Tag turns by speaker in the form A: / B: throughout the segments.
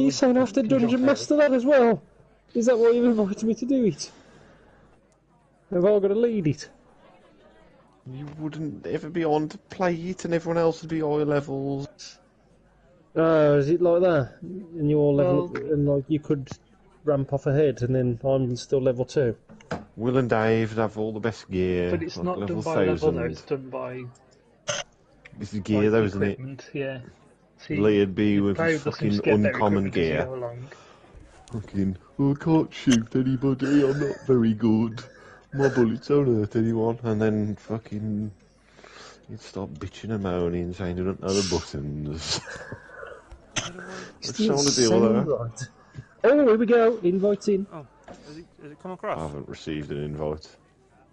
A: you saying I have to dungeon master that as well? Is that what you've invited me to do it? Have I got to lead it?
B: You wouldn't ever be on to play it, and everyone else would be higher levels.
A: Oh, is it like that? And you're level, and like you could ramp off ahead, and then I'm still level 2.
B: Will and Dave have all the best gear.
C: But it's
B: like
C: not
B: level
C: done by
B: 1000.
C: level though, it's done by
B: It's the gear though, isn't it?
C: equipment, yeah. See,
B: Lee'd be with his
C: doesn't
B: fucking
C: just get better
B: uncommon
C: equipment as you
B: gear.
C: go along.
B: Fucking, I can't shoot anybody, I'm not very good. My bullets don't hurt anyone. And then fucking, you'd start bitching and moaning, saying you don't know the buttons. What's trying to deal with that?
A: Right. Oh, here we go. Invite in.
D: Oh, has it come across?
B: I haven't received an invite.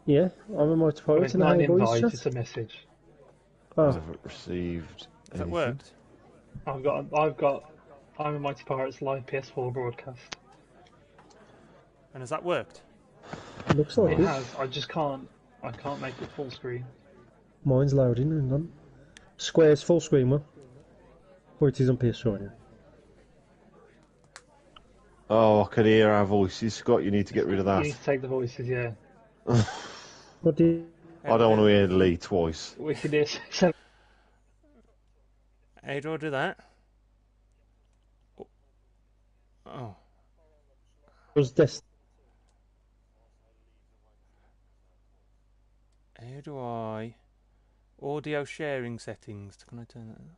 A: Yeah, I'm a mighty pirate.
C: It's not an invite, it's a message.
A: Oh.
B: I haven't received
D: Has that
B: anything.
D: worked?
C: I've got I'm a Mighty Pirate's live PS4 broadcast.
D: And has that worked?
A: Looks like
C: It
A: it.
C: has. I can't make it full screen.
A: Mine's loading. Hang on. Square's full screen one. Or it is on PS4 now.
B: Oh, I can hear our voices. Scott, you need to get rid of
C: You
B: that.
C: need to take the voices, yeah.
A: What do you...
B: I don't want to hear Lee twice.
C: We can do
D: How do I do that? Oh.
A: Was this...
D: How do I... Audio sharing settings. Can I turn that on?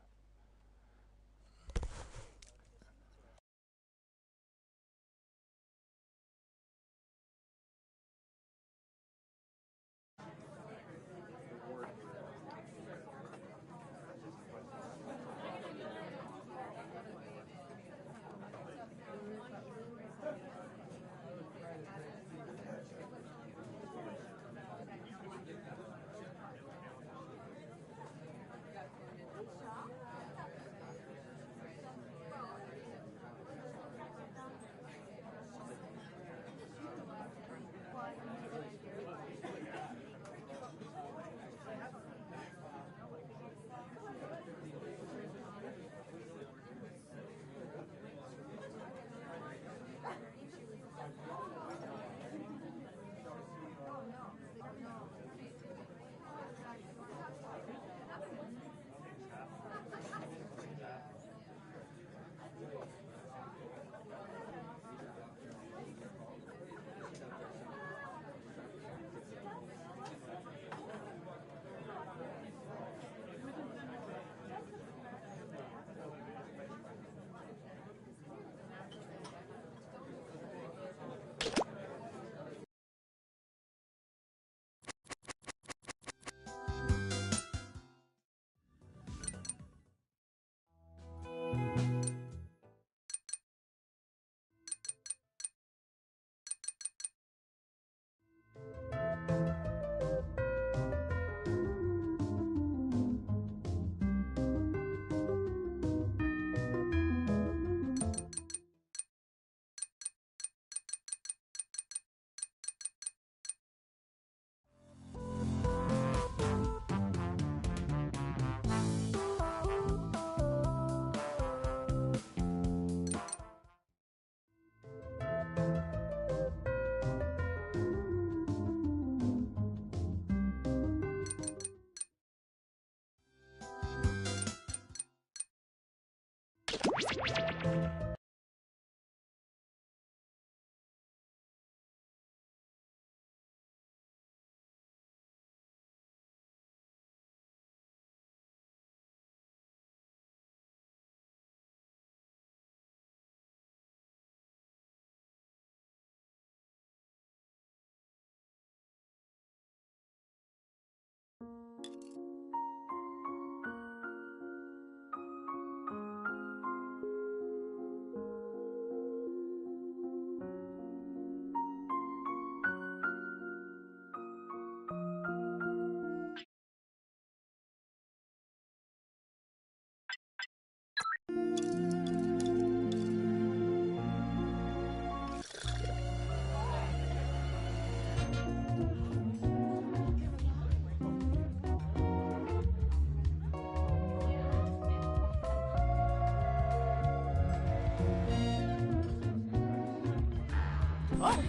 E: Oh,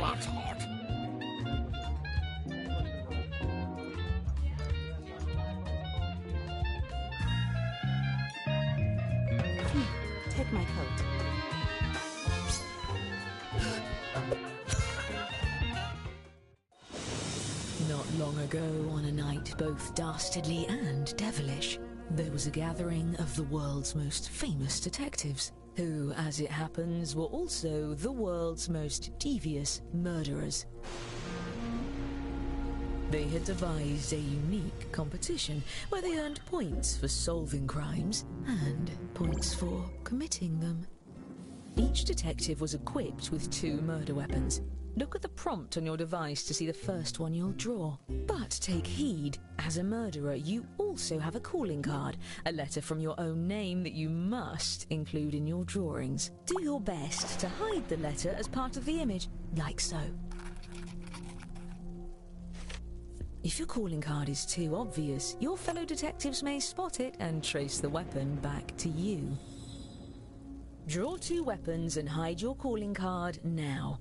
E: that's hot.
F: Take my coat.
G: Not long ago, on a night both dastardly and devilish, there was a gathering of the world's most famous detectives, who, as it happens, were also the world's most devious murderers. They had devised a unique competition where they earned points for solving crimes and points for committing them. Each detective was equipped with 2 murder weapons. Look at the prompt on your device to see the first one you'll draw. But take heed, as a murderer you also have a calling card, a letter from your own name that you must include in your drawings. Do your best to hide the letter as part of the image, like so. If your calling card is too obvious, your fellow detectives may spot it and trace the weapon back to you. Draw 2 weapons and hide your calling card now.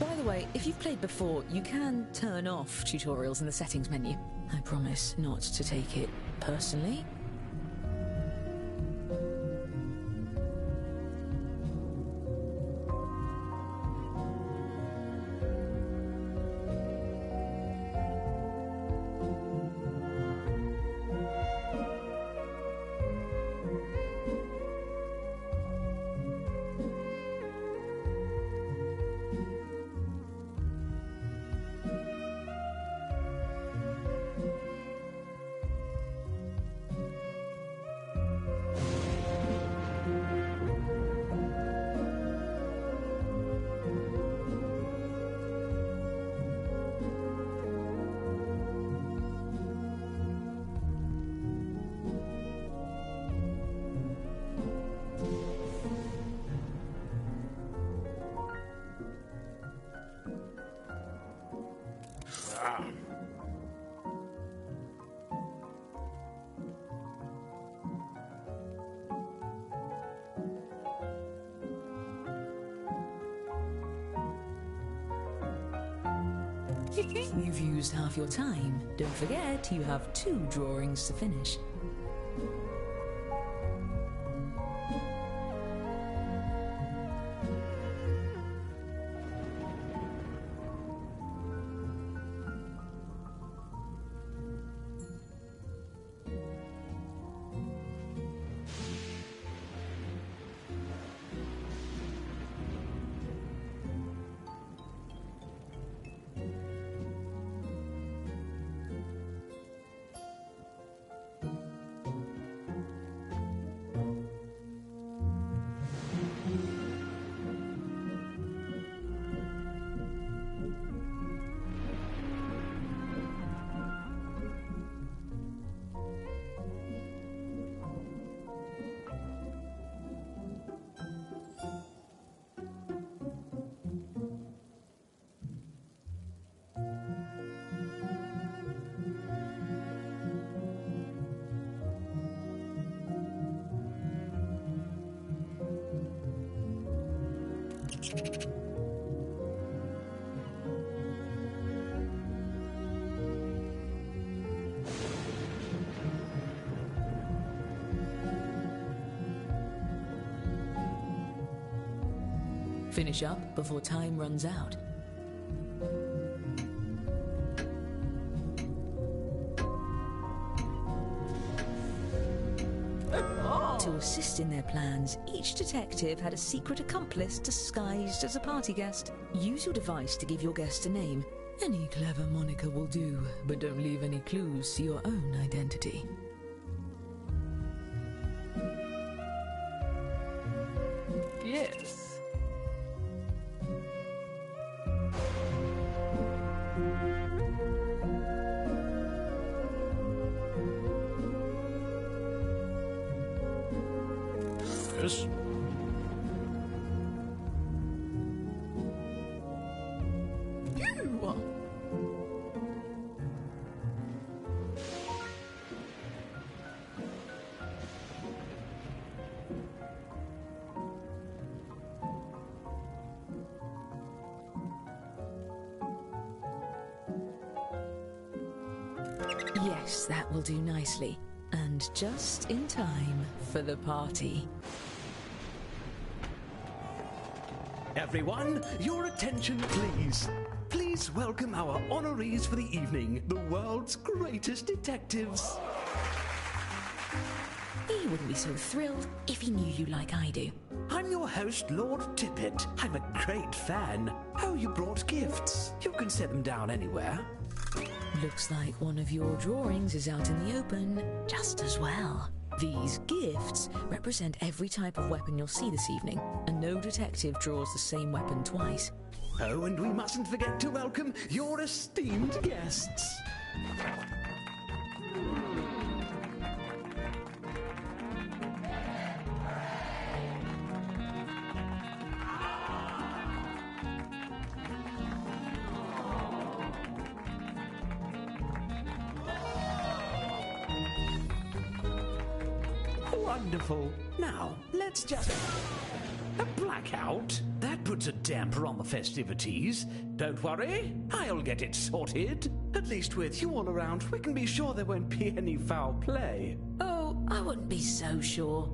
G: By the way, if you've played before, you can turn off tutorials in the settings menu. I promise not to take it personally. You've used half your time. Don't forget, you have 2 drawings to finish. Finish up before time runs out. To assist in their plans, each detective had a secret accomplice disguised as a party guest. Use your device to give your guest a name. Any clever moniker will do, but don't leave any clues to your own identity.
H: Yes.
E: Yes.
G: You! Yes, that will do nicely. And just in time for the party.
H: Everyone, your attention please. Please welcome our honorees for the evening, the world's greatest detectives.
G: He wouldn't be so thrilled if he knew you like I do.
H: I'm your host, Lord Tippett. I'm a great fan. Oh, you brought gifts. You can set them down anywhere.
G: Looks like one of your drawings is out in the open, just as well. These gifts represent every type of weapon you'll see this evening, and no detective draws the same weapon twice.
H: Oh, and we mustn't forget to welcome your esteemed guests. Wonderful. Now, let's just... A blackout? That puts a damper on the festivities. Don't worry, I'll get it sorted. At least with you all around, we can be sure there won't be any foul play.
G: Oh, I wouldn't be so sure.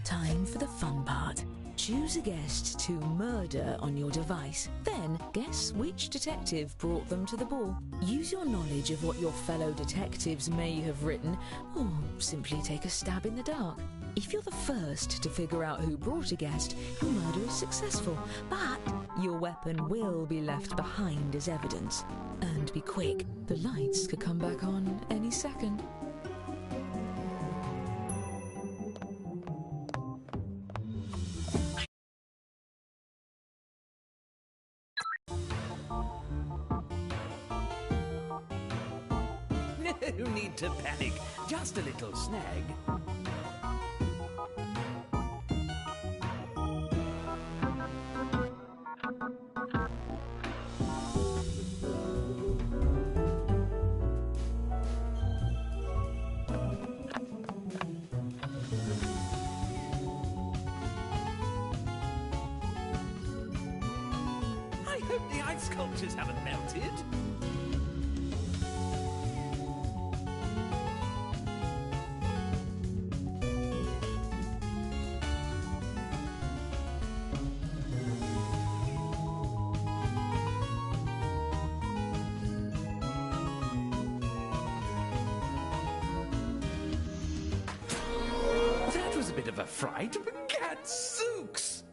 G: Time for the fun part. Choose a guest to murder on your device. Then guess which detective brought them to the ball. Use your knowledge of what your fellow detectives may have written, or simply take a stab in the dark. If you're the first to figure out who brought a guest, your murder is successful, but your weapon will be left behind as evidence. And be quick, the lights could come back on any second.
H: No need to panic, just a little snag. I hope the ice sculptures haven't melted. That was a bit of a fright, but gadzooks!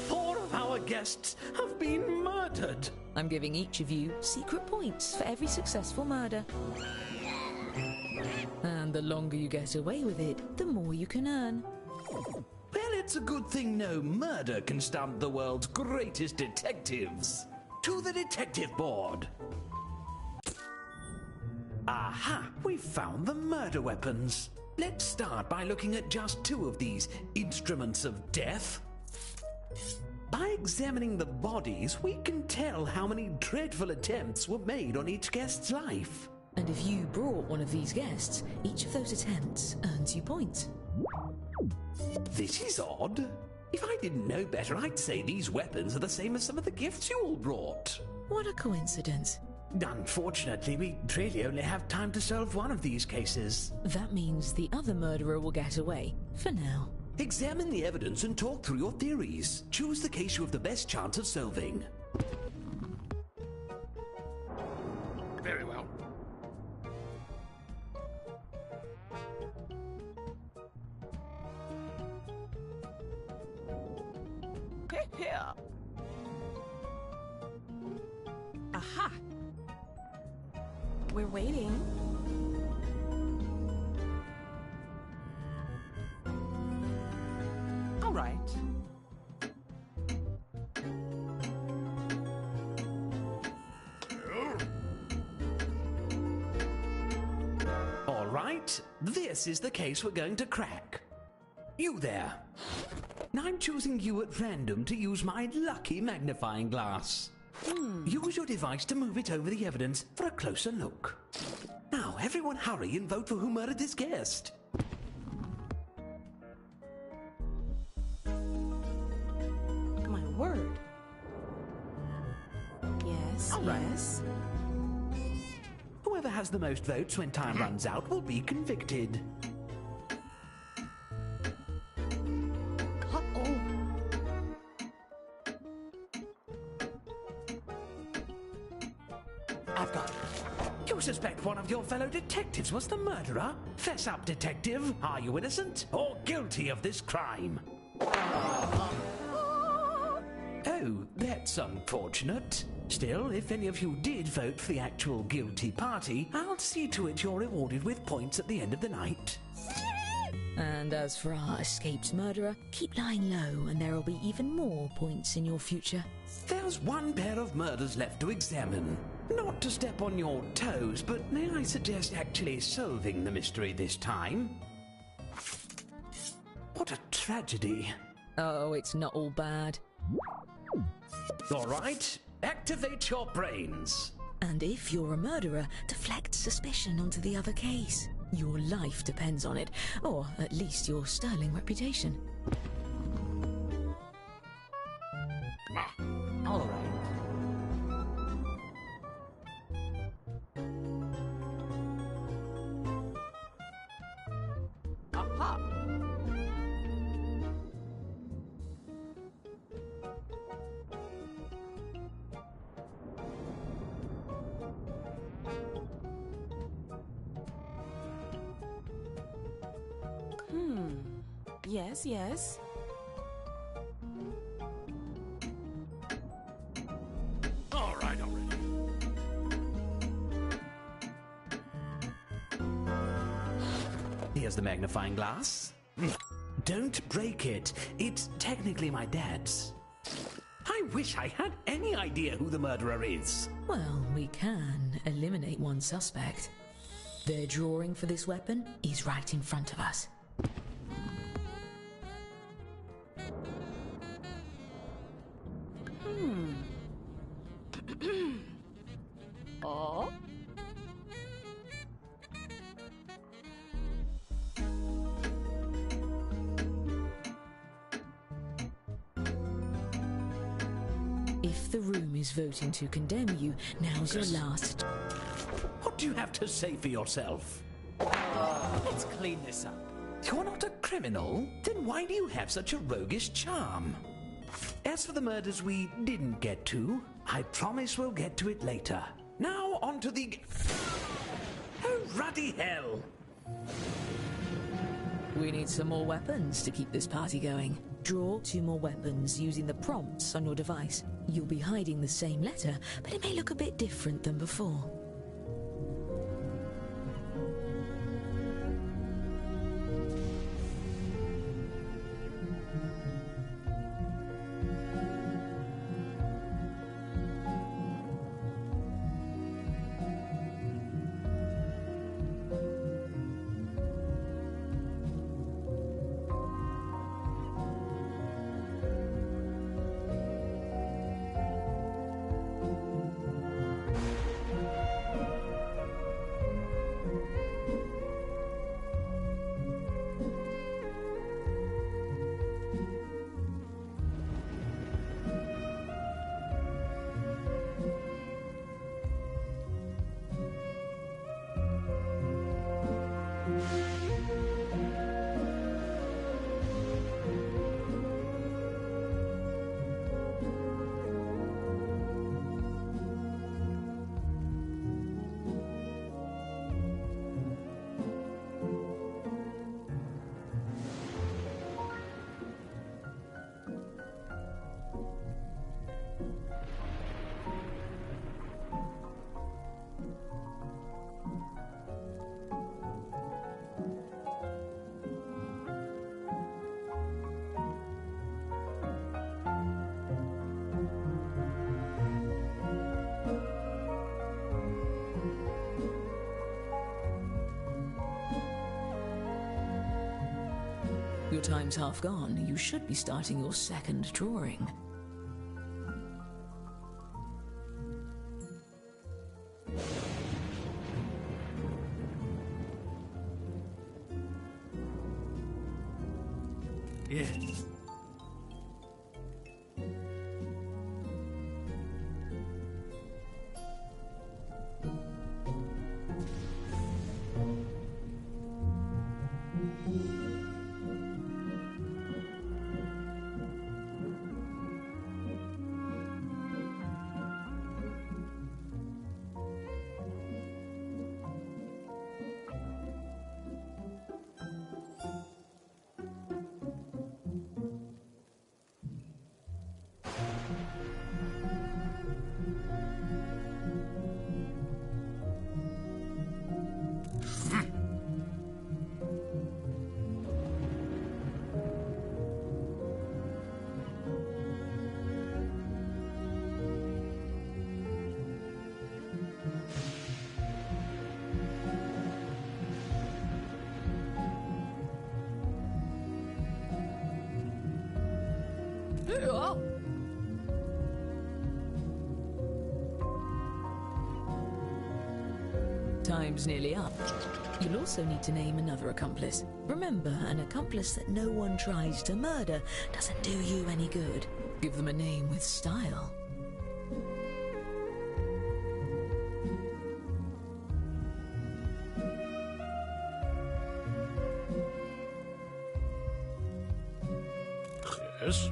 H: 4 of our guests have been murdered.
G: I'm giving each of you secret points for every successful murder. And the longer you get away with it, the more you can earn.
H: Well, it's a good thing no murder can stump the world's greatest detectives. To the detective board. Aha, we've found the murder weapons. Let's start by looking at just 2 of these instruments of death. By examining the bodies, we can tell how many dreadful attempts were made on each guest's life.
G: And if you brought one of these guests, each of those attempts earns you points.
H: This is odd. If I didn't know better, I'd say these weapons are the same as some of the gifts you all brought.
G: What a coincidence.
H: Unfortunately, we really only have time to solve one of these cases.
G: That means the other murderer will get away, for now.
H: Examine the evidence and talk through your theories. Choose the case you have the best chance of solving.
E: Very well.
F: Here. Aha! We're waiting. All right.
H: All right, this is the case we're going to crack. You there. I'm choosing you at random to use my lucky magnifying glass. Use your device to move it over the evidence for a closer look. Now, everyone hurry and vote for who murdered this guest.
F: My word. Yes,
H: All right.
F: yes.
H: Whoever has the most votes when time runs out will be convicted.
F: Uh-oh.
H: I've got it. You suspect one of your fellow detectives was the murderer? Fess up, detective. Are you innocent or guilty of this crime? Oh, that's unfortunate. Still, if any of you did vote for the actual guilty party, I'll see to it you're rewarded with points at the end of the night.
G: And as for our escaped murderer, keep lying low and there'll be even more points in your future.
H: There's one pair of murders left to examine. Not to step on your toes, but may I suggest actually solving the mystery this time? What a tragedy.
G: Oh, it's not all bad.
H: All right, activate your brains.
G: And if you're a murderer, deflect suspicion onto the other case. Your life depends on it, or at least your sterling reputation.
H: All right.
F: Aha! Yes, yes.
E: All right, already.
H: Here's the magnifying glass. Don't break it. It's technically my dad's. I wish I had any idea who the murderer is.
G: Well, we can eliminate one suspect. Their drawing for this weapon is right in front of us.
F: Oh?
G: If the room is voting to condemn you, now's your last.
H: What do you have to say for yourself?
I: Let's clean this up.
H: You're not a criminal? Then why do you have such a roguish charm? As for the murders we didn't get to, I promise we'll get to it later. Now on to the... Oh, ruddy hell!
G: We need some more weapons to keep this party going. Draw 2 more weapons using the prompts on your device. You'll be hiding the same letter, but it may look a bit different than before. time's half gone, you should be starting your second drawing.
H: Yes.
G: Time's nearly up. You'll also need to name another accomplice. Remember, an accomplice that no one tries to murder doesn't do you any good. Give them a name with style.
E: Yes?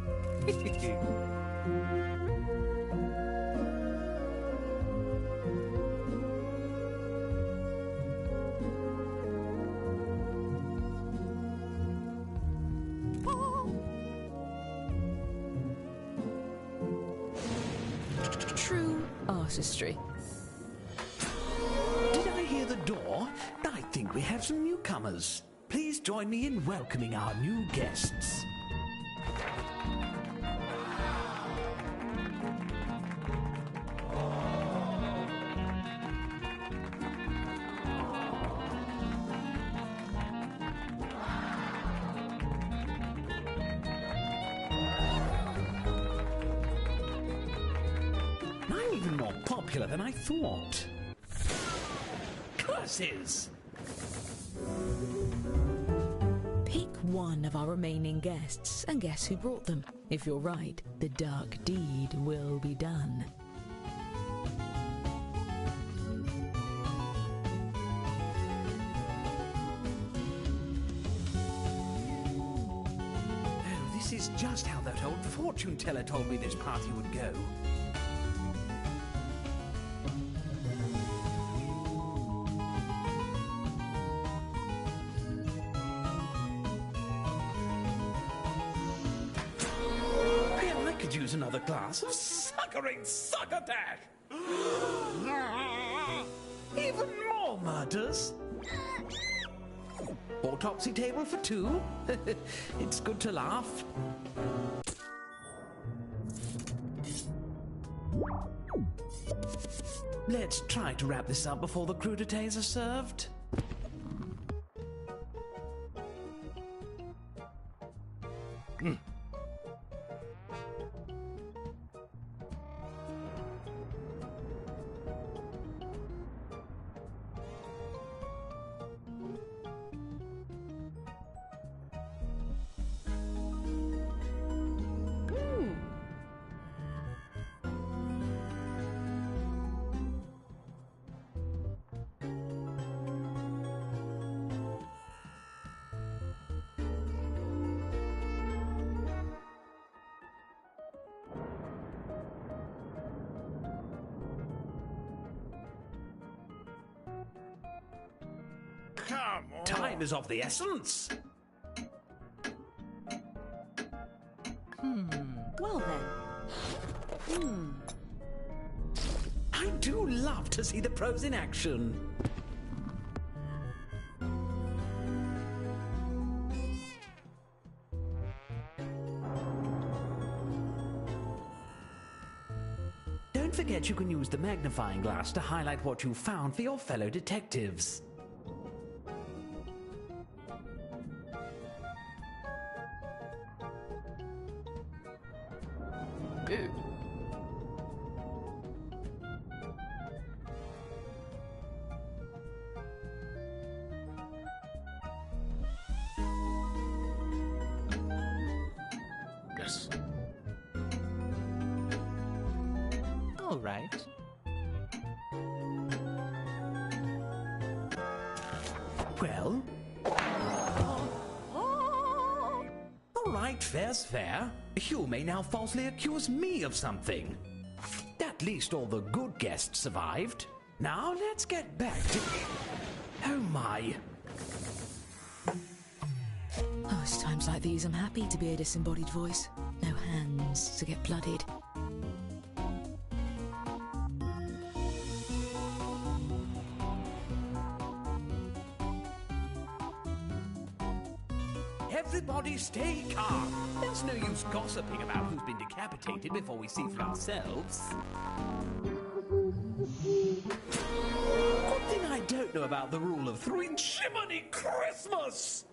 G: True artistry.
H: Did I hear the door? I think we have some newcomers. Please join me in welcoming our new guests. I'm even more popular than I thought. Curses!
G: Pick one of our remaining guests and guess who brought them. If you're right, the dark deed will be done.
H: Oh, this is just how that old fortune teller told me this party would go. I could use another glass of suckering succotash. Even more murders. Autopsy table for two. It's good to laugh. Let's try to wrap this up before the crudités are served.
E: Come on.
H: Time is of the essence.
F: Well then.
H: I do love to see the pros in action. Don't forget you can use the magnifying glass to highlight what you found for your fellow detectives.
I: All right.
H: Well? All right, fair's fair. You may now falsely accuse me of something. At least all the good guests survived. Now let's get back to... Oh my.
G: Oh, it's times like these I'm happy to be a disembodied voice. No hands to get blooded.
H: Everybody stay calm. There's no use gossiping about who's been decapitated before we see for ourselves. Good thing I don't know about the rule of three. Jiminy Christmas!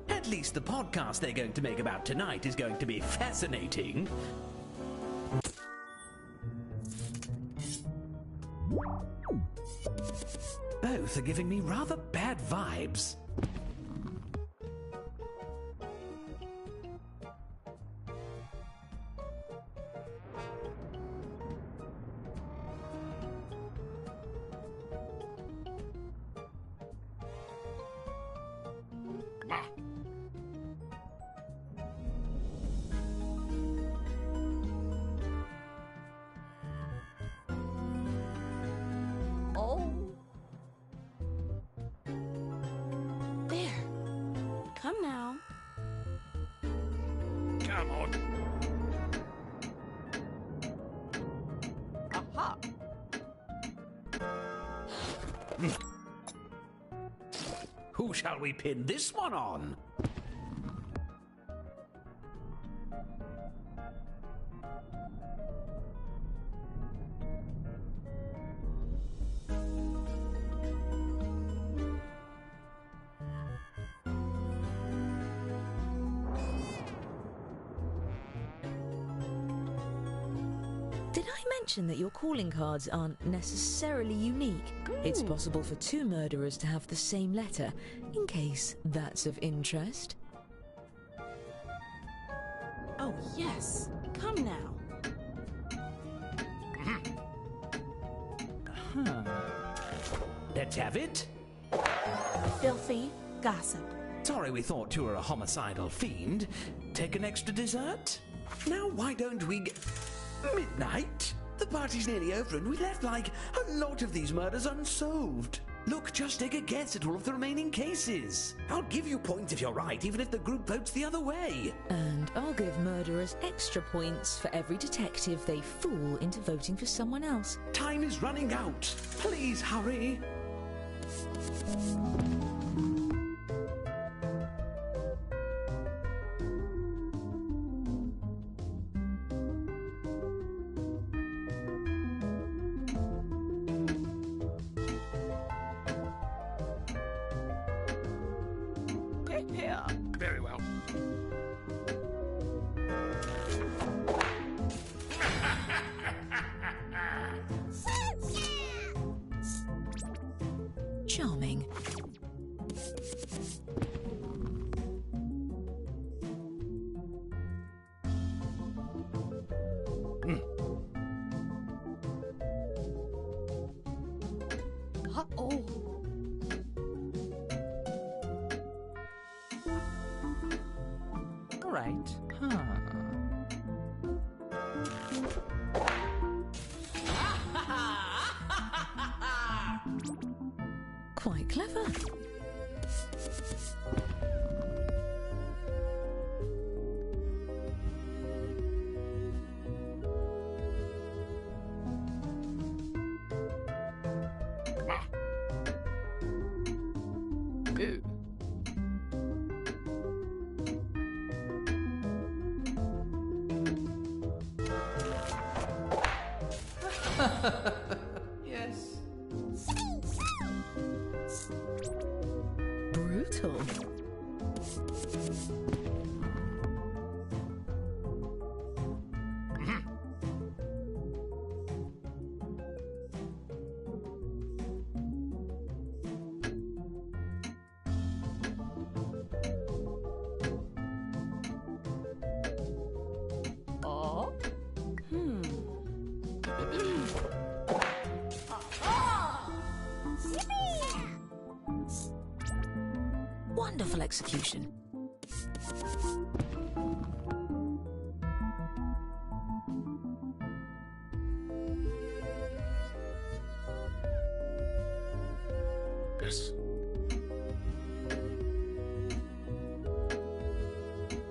H: At least the podcast they're going to make about tonight is going to be fascinating. Both are giving me rather bad vibes.
F: Oh. There. Come now.
E: Come on.
F: Aha.
H: Who shall we pin this one on?
G: Did I mention that your calling cards aren't necessarily unique? It's possible for two murderers to have the same letter, in case that's of interest.
F: Oh, yes. Come now.
H: Let's have it.
F: Filthy gossip.
H: Sorry we thought you were a homicidal fiend. Take an extra dessert? Now why don't we get... Midnight? The party's nearly over and we left like a lot of these murders unsolved. Look, just take a guess at all of the remaining cases. I'll give you points if you're right, even if the group votes the other way.
G: And I'll give murderers extra points for every detective they fool into voting for someone else.
H: Time is running out. Please hurry.
F: Here.
E: Very well.
G: Charming.
F: Uh-oh.
I: All right.
G: Quite clever.
I: Ooh. Yes.
G: Brutal. execution.
H: Yes.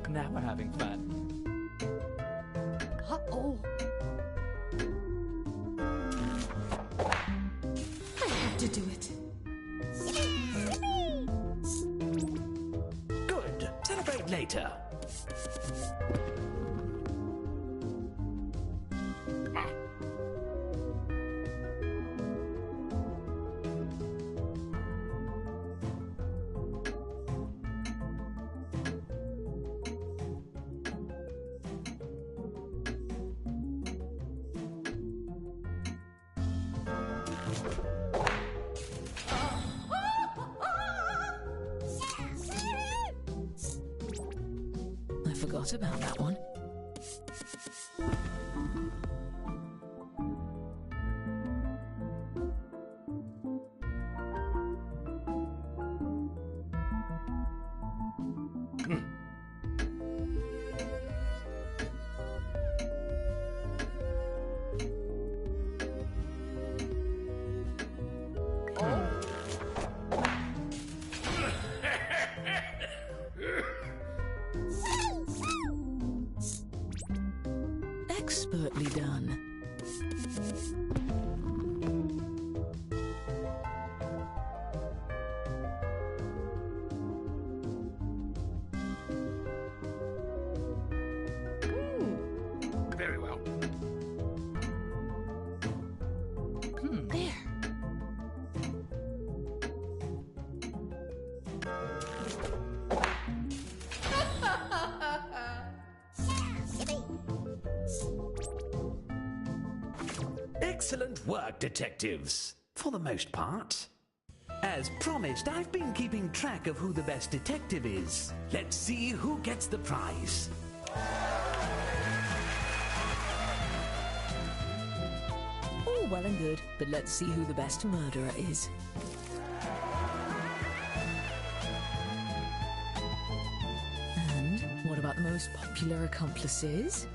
I: Now we're having fun.
F: Uh-oh. I have to do it.
H: Good. Celebrate later.
G: I forgot about that one. Expertly done.
E: Very well.
F: There.
H: Excellent work, detectives. For the most part. As promised, I've been keeping track of who the best detective is. Let's see who gets the prize.
G: All well and good, but let's see who the best murderer is. And what about the most popular accomplices?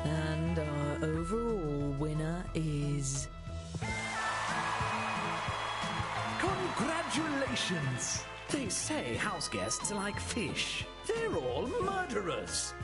G: And our overall winner is...
H: Congratulations! They say house guests are like fish. They're all murderers.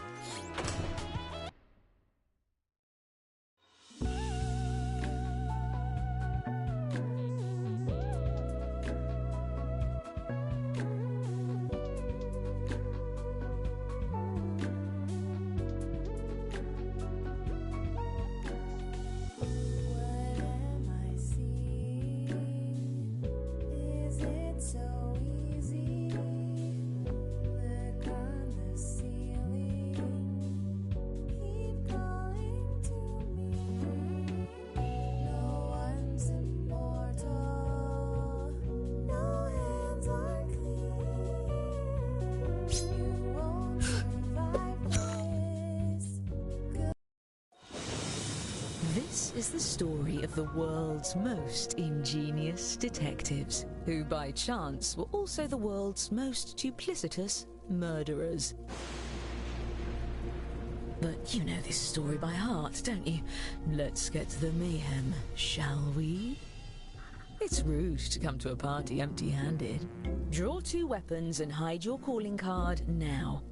G: This is the story of the world's most ingenious detectives, who by chance were also the world's most duplicitous murderers. But you know this story by heart, don't you? Let's get to the mayhem, shall we? It's rude to come to a party empty-handed. Draw 2 weapons and hide your calling card now.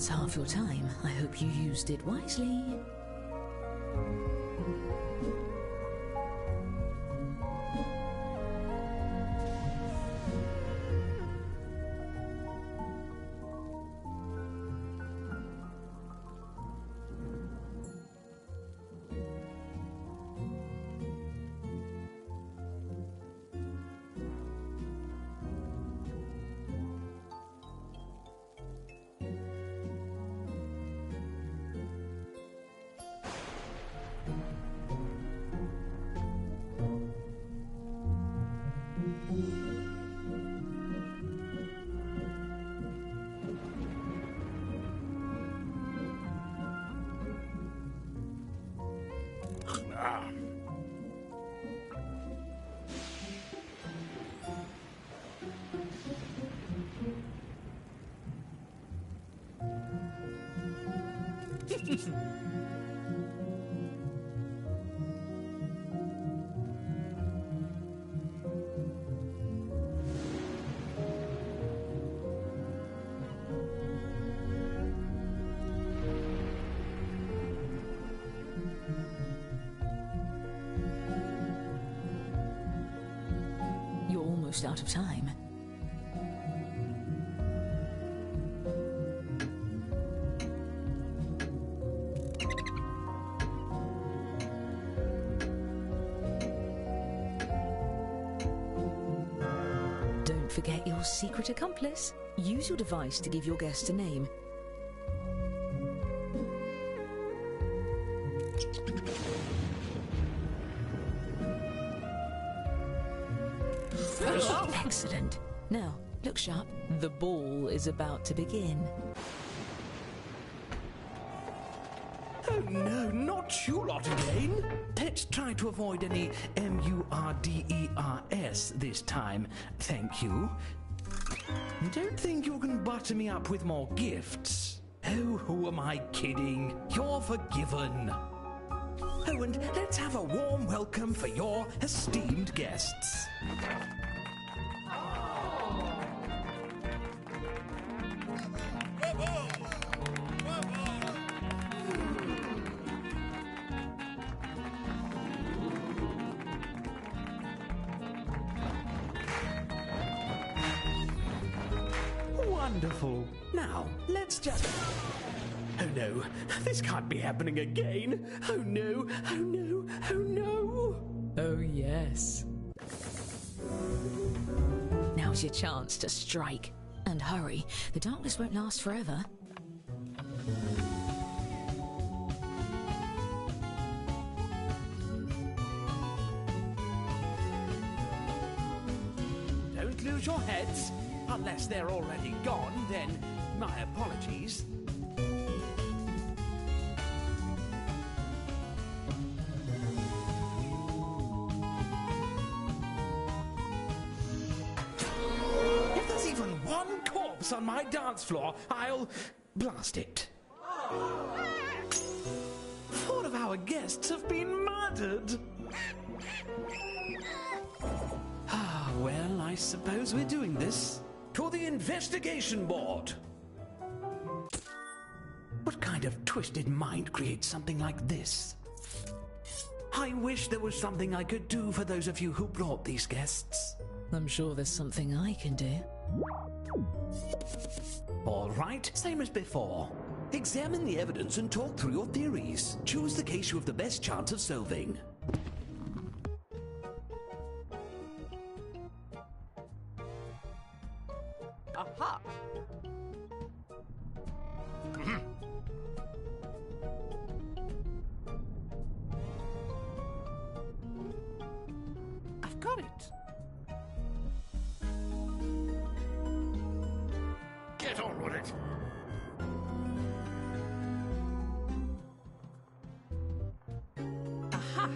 G: that's half your time. I hope you used it wisely. You're almost out of time. Don't forget your secret accomplice. Use your device to give your guest a name. Excellent. Now, look sharp. The ball is about to begin.
H: Oh no, not you lot again. Let's try to avoid any murders this time. Thank you. Don't think you can butter me up with more gifts. Oh, who am I kidding? You're forgiven. Oh, and let's have a warm welcome for your esteemed guests. Wonderful. Now, let's just... Oh no, this can't be happening again. Oh no, oh no, oh no.
G: Oh yes. Now's your chance to strike. And hurry, the darkness won't last forever.
H: Don't lose your heads. Unless they're already gone, then my apologies. If there's even one corpse on my dance floor, I'll blast it. 4 of our guests have been murdered. Ah, well, I suppose we're doing this. To the investigation board. What kind of twisted mind creates something like this? I wish there was something I could do for those of you who brought these guests.
G: I'm sure there's something I can do.
H: All right, same as before. Examine the evidence and talk through your theories. Choose the case you have the best chance of solving.
I: Aha! I've got it.
E: Get on with it.
F: Aha!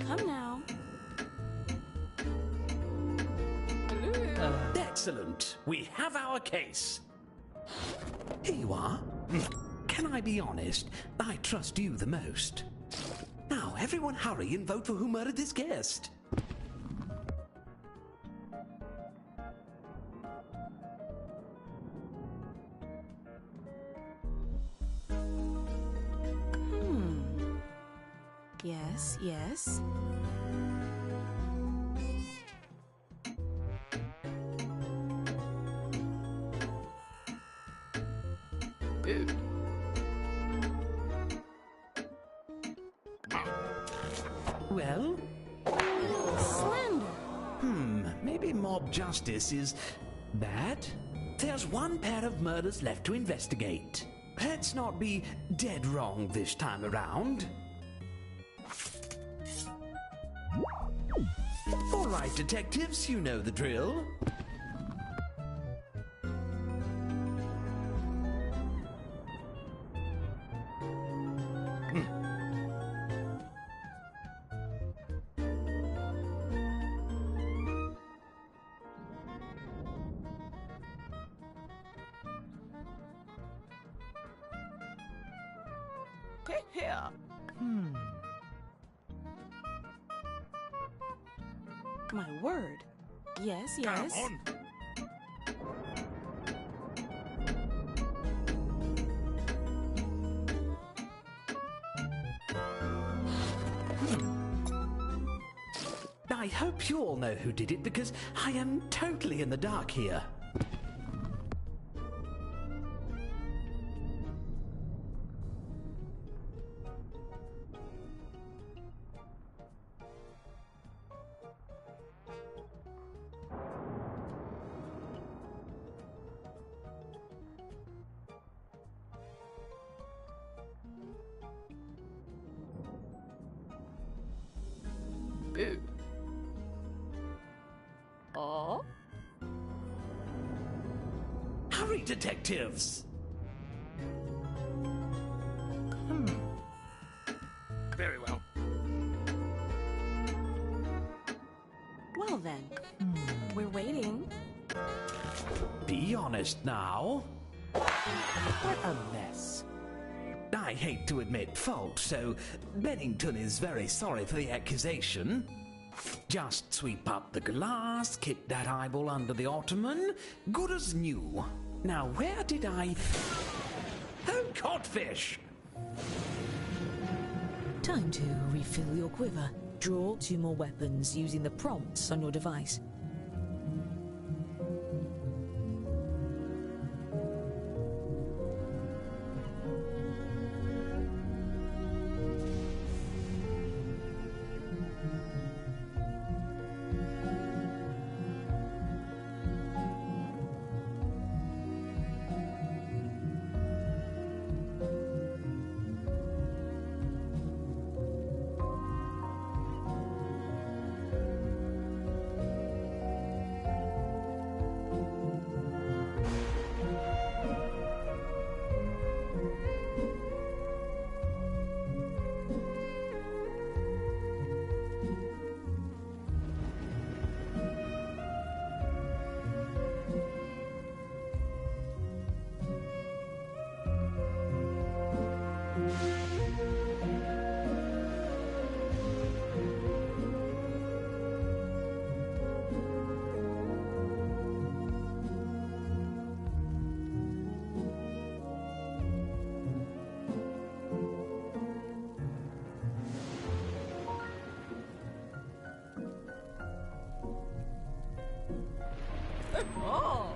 F: Come now.
H: Excellent. We have our case. Here you are. Can I be honest? I trust you the most. Now, everyone hurry and vote for who murdered this guest.
F: Yes, yes.
I: Boo.
H: Well?
F: Slender.
H: Maybe mob justice is bad? There's one pair of murders left to investigate. Let's not be dead wrong this time around. All right, detectives, you know the drill.
I: Here.
F: My word. Yes, yes.
E: Come on.
H: I hope you all know who did it because I am totally in the dark here.
I: Boo. Oh?
H: Hurry, detectives!
E: Very well.
F: Well then, we're waiting.
H: Be honest now.
I: What a mess.
H: I hate to admit fault, so Bennington is very sorry for the accusation. Just sweep up the glass, kick that eyeball under the ottoman, good as new. Now where did I... Oh, codfish!
G: Time to refill your quiver. Draw 2 more weapons using the prompts on your device.
I: Oh.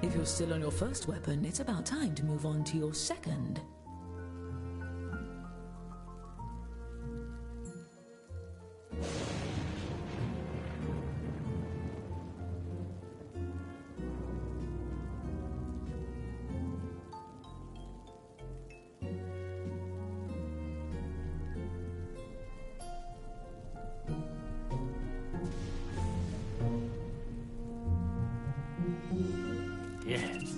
G: If you're still on your first weapon, it's about time to move on to your second.
E: Yes.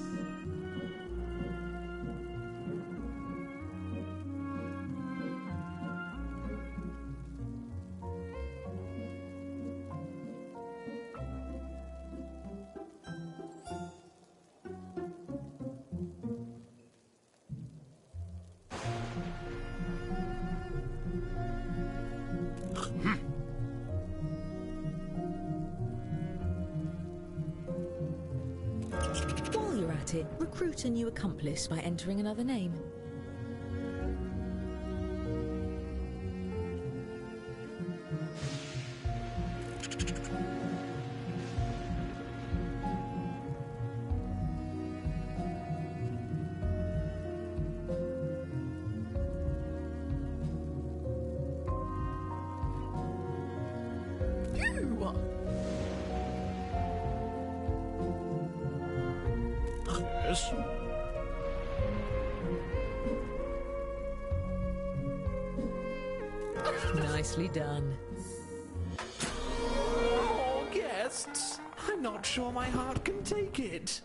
G: at it, recruit a new accomplice by entering another name.
H: Yes?
G: Nicely done.
H: More guests? I'm not sure my heart can take it.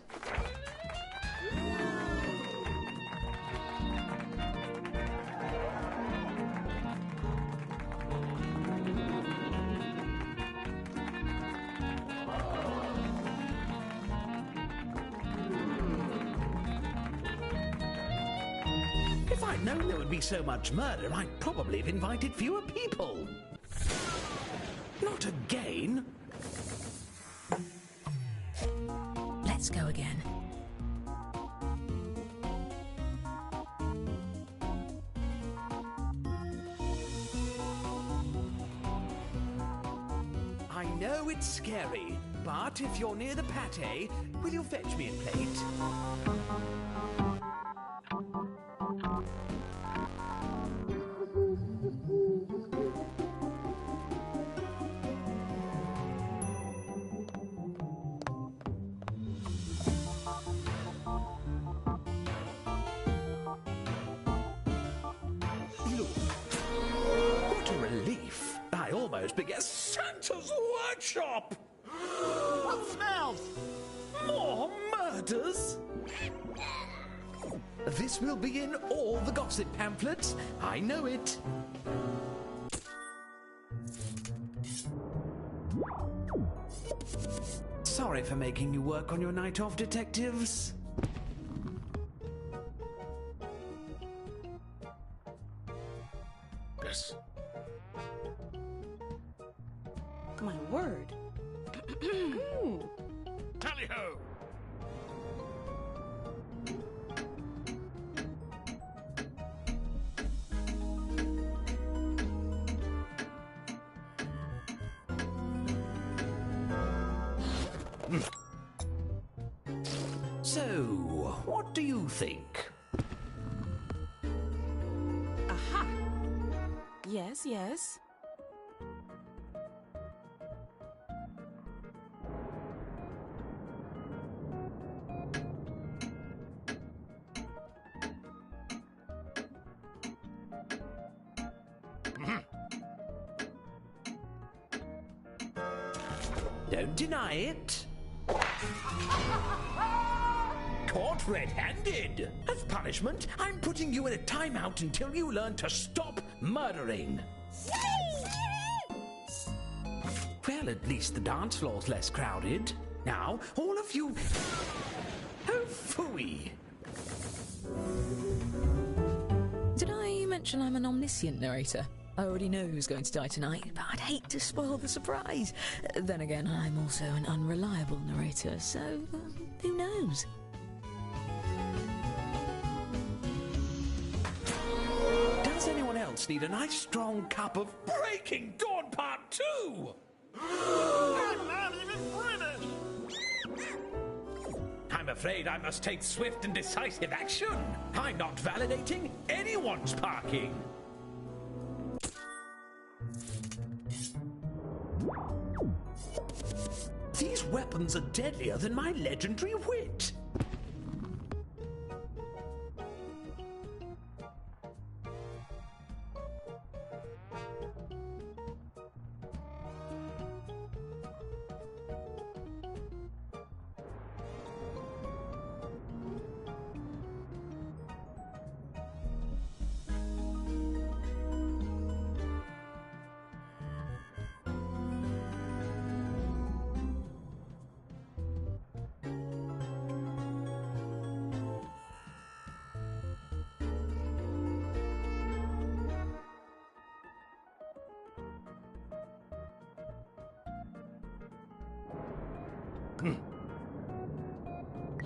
H: If I'd known there would be so much murder, I'd probably have invited fewer people. Not again.
G: Let's go again.
H: I know it's scary, but if you're near the pate, will you fetch me a plate? Look, what a relief. I almost began Santa's workshop.
E: What smells?
H: More murders? This will be in all the gossip pamphlets. I know it. Sorry for making you work on your night off, detectives.
E: Yes.
F: My word.
E: Tally-ho!
H: So, what do you think?
F: Aha! Yes, yes.
H: Don't deny it. Caught red-handed. As punishment, I'm putting you in a timeout until you learn to stop murdering. Well, at least the dance floor's less crowded. Now, all of you... Oh, phooey.
G: Did I mention I'm an omniscient narrator? I already know who's going to die tonight, but I'd hate to spoil the surprise. Then again, I'm also an unreliable narrator, so who knows?
H: Does anyone else need a nice strong cup of Breaking Dawn Part 2?
E: I'm not even British!
H: I'm afraid I must take swift and decisive action. I'm not validating anyone's parking. These weapons are deadlier than my legendary wit.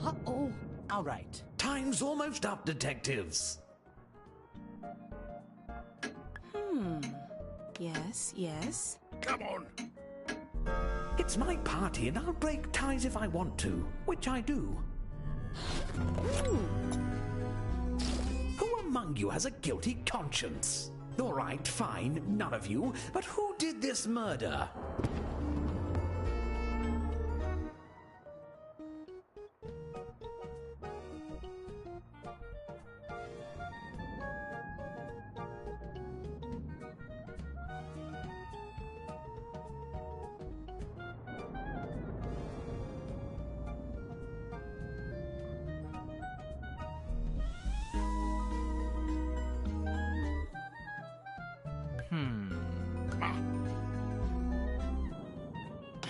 I: Uh-oh.
H: All right. Time's almost up, detectives.
F: Yes, yes.
E: Come on.
H: It's my party and I'll break ties if I want to, which I do. Who among you has a guilty conscience? All right, fine, none of you, but who did this murder?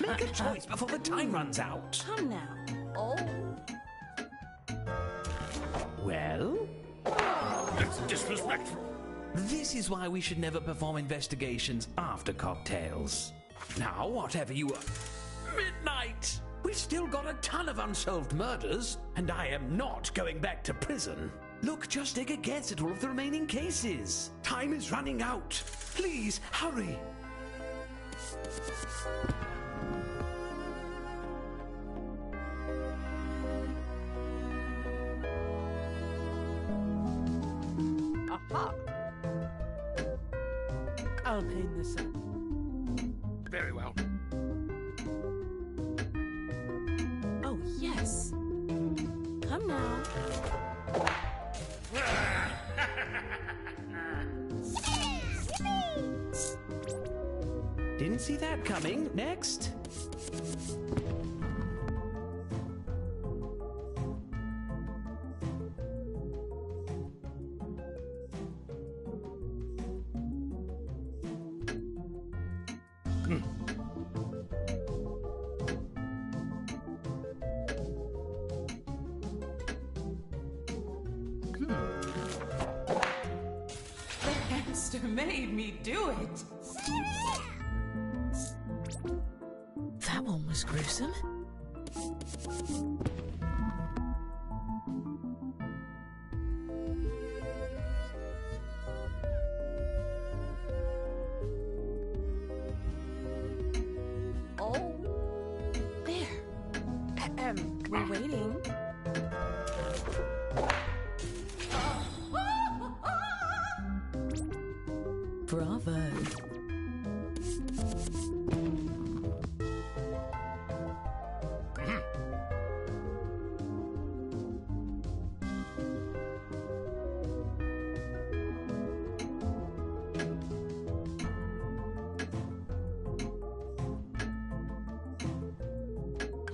H: Make a choice before the time runs out.
F: Come now.
I: Oh.
H: Well?
E: That's disrespectful.
H: This is why we should never perform investigations after cocktails. Now, whatever you are... Midnight! We've still got a ton of unsolved murders, and I am not going back to prison. Look, just take a guess at all of the remaining cases. Time is running out. Please, hurry.
I: Aha. I'll clean this up.
E: Very well.
F: Oh, yes. Come now.
H: Didn't see that coming. Next.
I: The hamster made me do it.
G: That one was gruesome.
I: Oh.
F: There. We're waiting.
G: Bravo.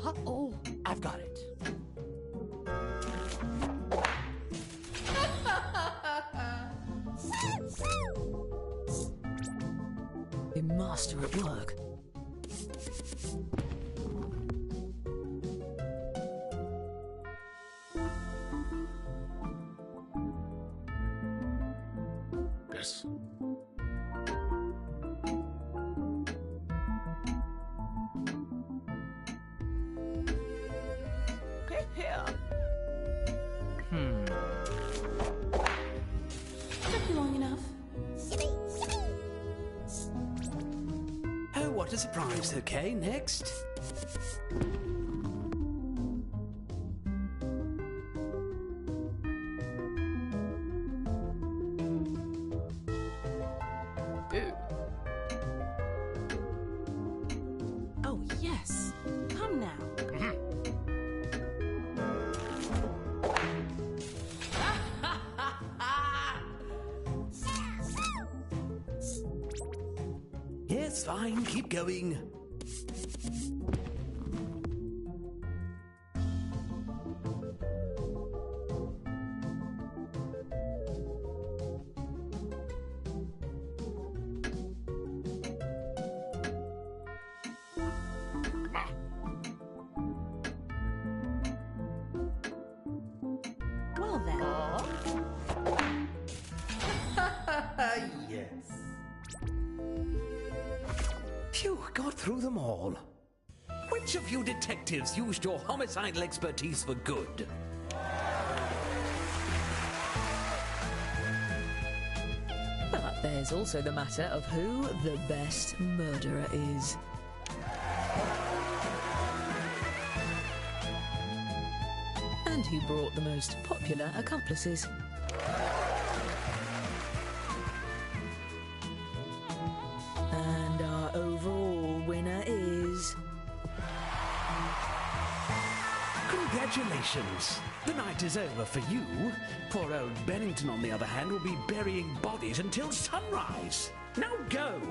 I: Uh-oh. I've got it.
G: A master at work.
E: Yes.
I: Here.
F: Took you long enough.
H: Oh, what a surprise. Okay, next.
I: Boo.
F: Oh, yes. Come now.
H: Yes, fine, keep going.
F: Well then.
H: Yes. Phew, got through them all. Which of you detectives used your homicidal expertise for good?
G: There's also the matter of who the best murderer is. And who brought the most popular accomplices. And our overall winner is...
H: Congratulations! The night is over for you. Poor old Bennington, on the other hand, will be burying bodies until sunrise. Now go!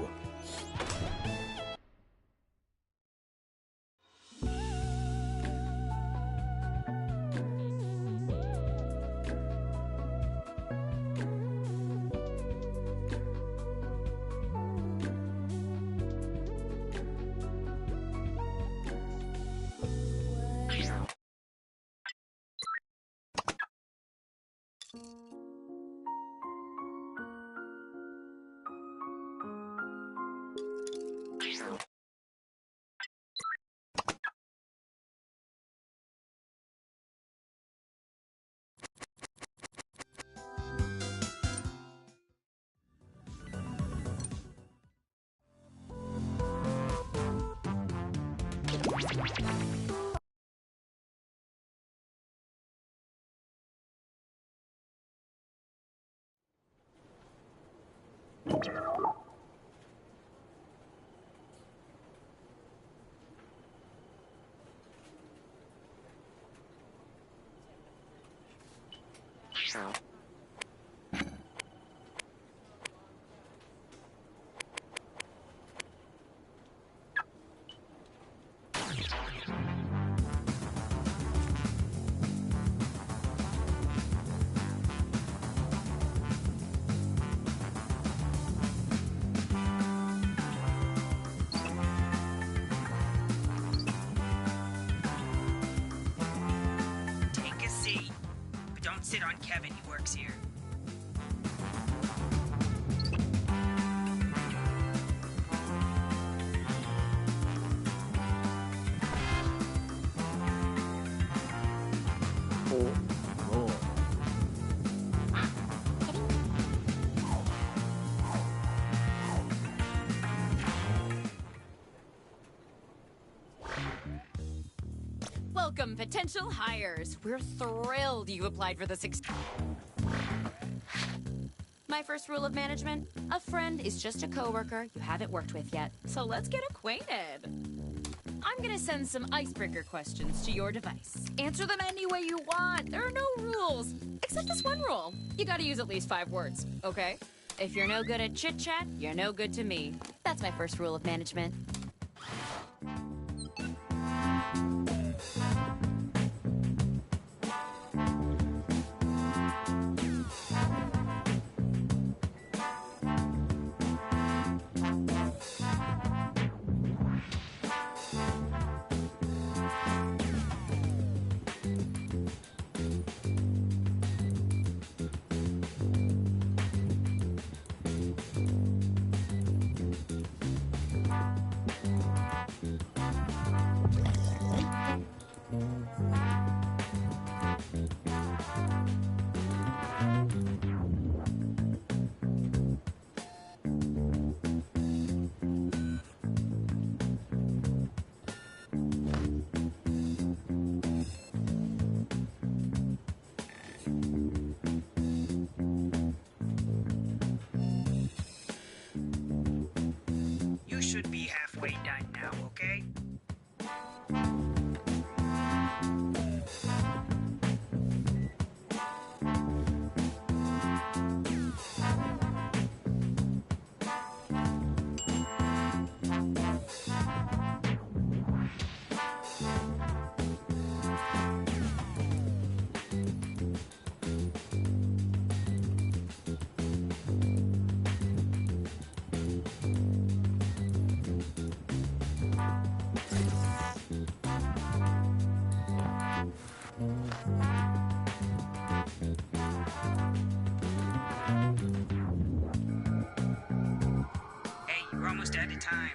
J: Take a seat, but don't sit on Kevin, he works here.
I: Welcome, potential hires. We're thrilled you applied for this. My first rule of management: a friend is just a coworker you haven't worked with yet. So let's get acquainted. I'm gonna send some icebreaker questions to your device. Answer them any way you want. There are no rules, except this one rule. You gotta use at least 5 words, okay? If you're no good at chit-chat, you're no good to me. That's my first rule of management.
J: You should be halfway done now, okay? Hey, you're almost out of time.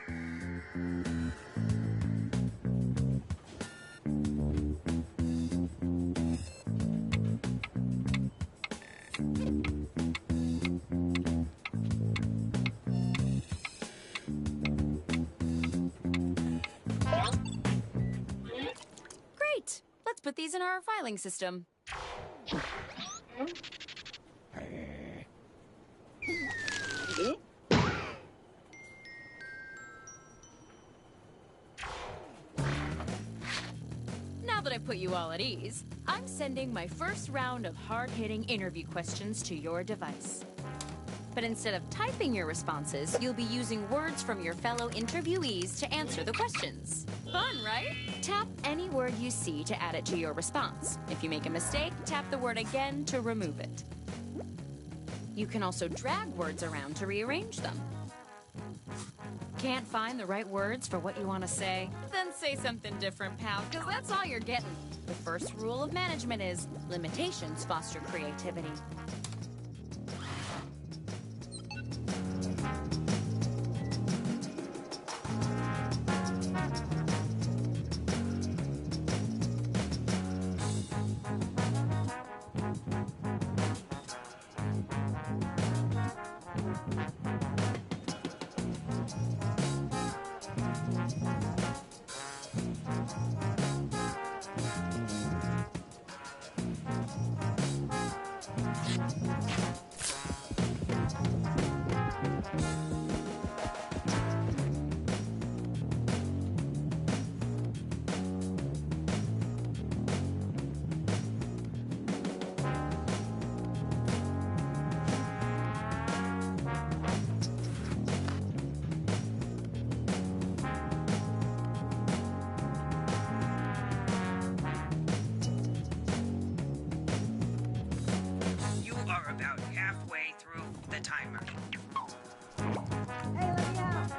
I: put these in our filing system. Now that I've put you all at ease, I'm sending my first round of hard-hitting interview questions to your device. But instead of typing your responses, you'll be using words from your fellow interviewees to answer the questions. Fun, right? Tap any word you see to add it to your response. If you make a mistake, tap the word again to remove it. You can also drag words around to rearrange them. Can't find the right words for what you want to say? Then say something different, pal, because that's all you're getting. The first rule of management is limitations foster creativity.
J: You are about halfway through the timer.
K: Hey, let me out!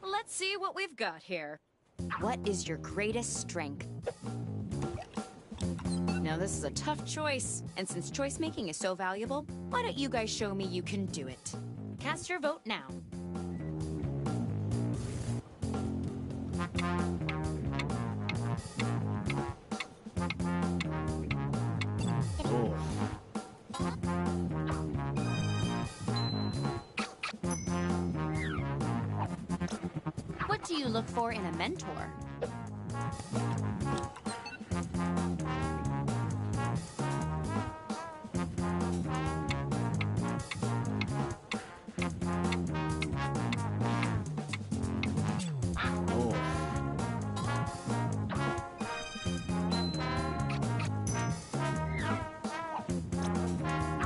I: Let's see what we've got here. What is your greatest strength? Now this is a tough choice, and since choice making is so valuable, why don't you guys show me you can do it? Cast your vote now. What do you look for in a mentor?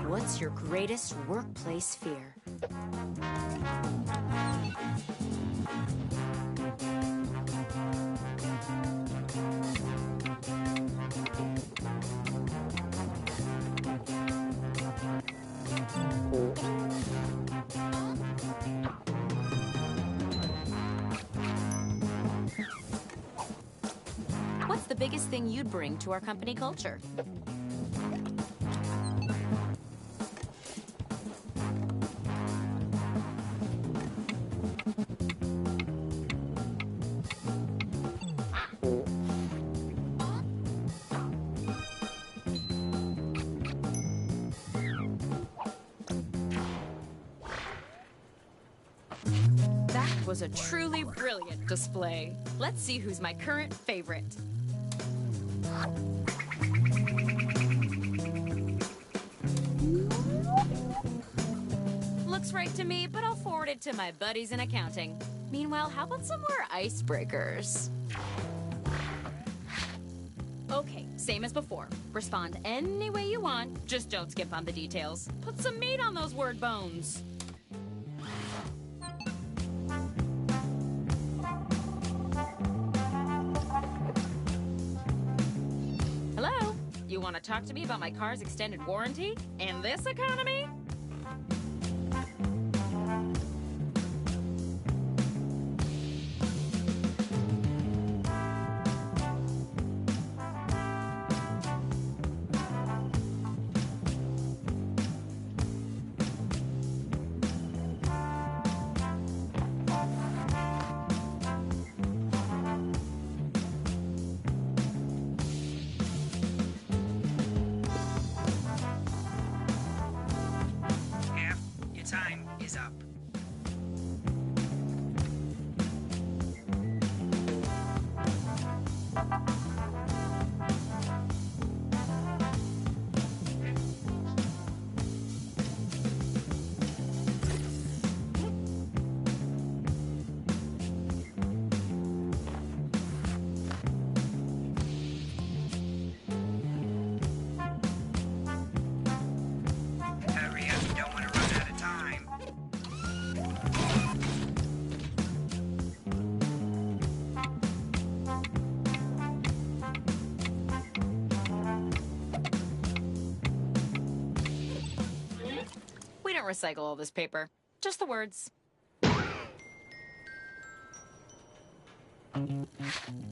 I: What's your greatest workplace fear? What's the biggest thing you'd bring to our company culture? That was a truly brilliant display. Let's see who's my current favorite. Looks right to me, but I'll forward it to my buddies in accounting. Meanwhile, how about some more icebreakers? Okay, same as before. Respond any way you want, just don't skip on the details. Put some meat on those word bones. Hello? You want to talk to me about my car's extended warranty? In this economy? recycle all this paper. Just the words.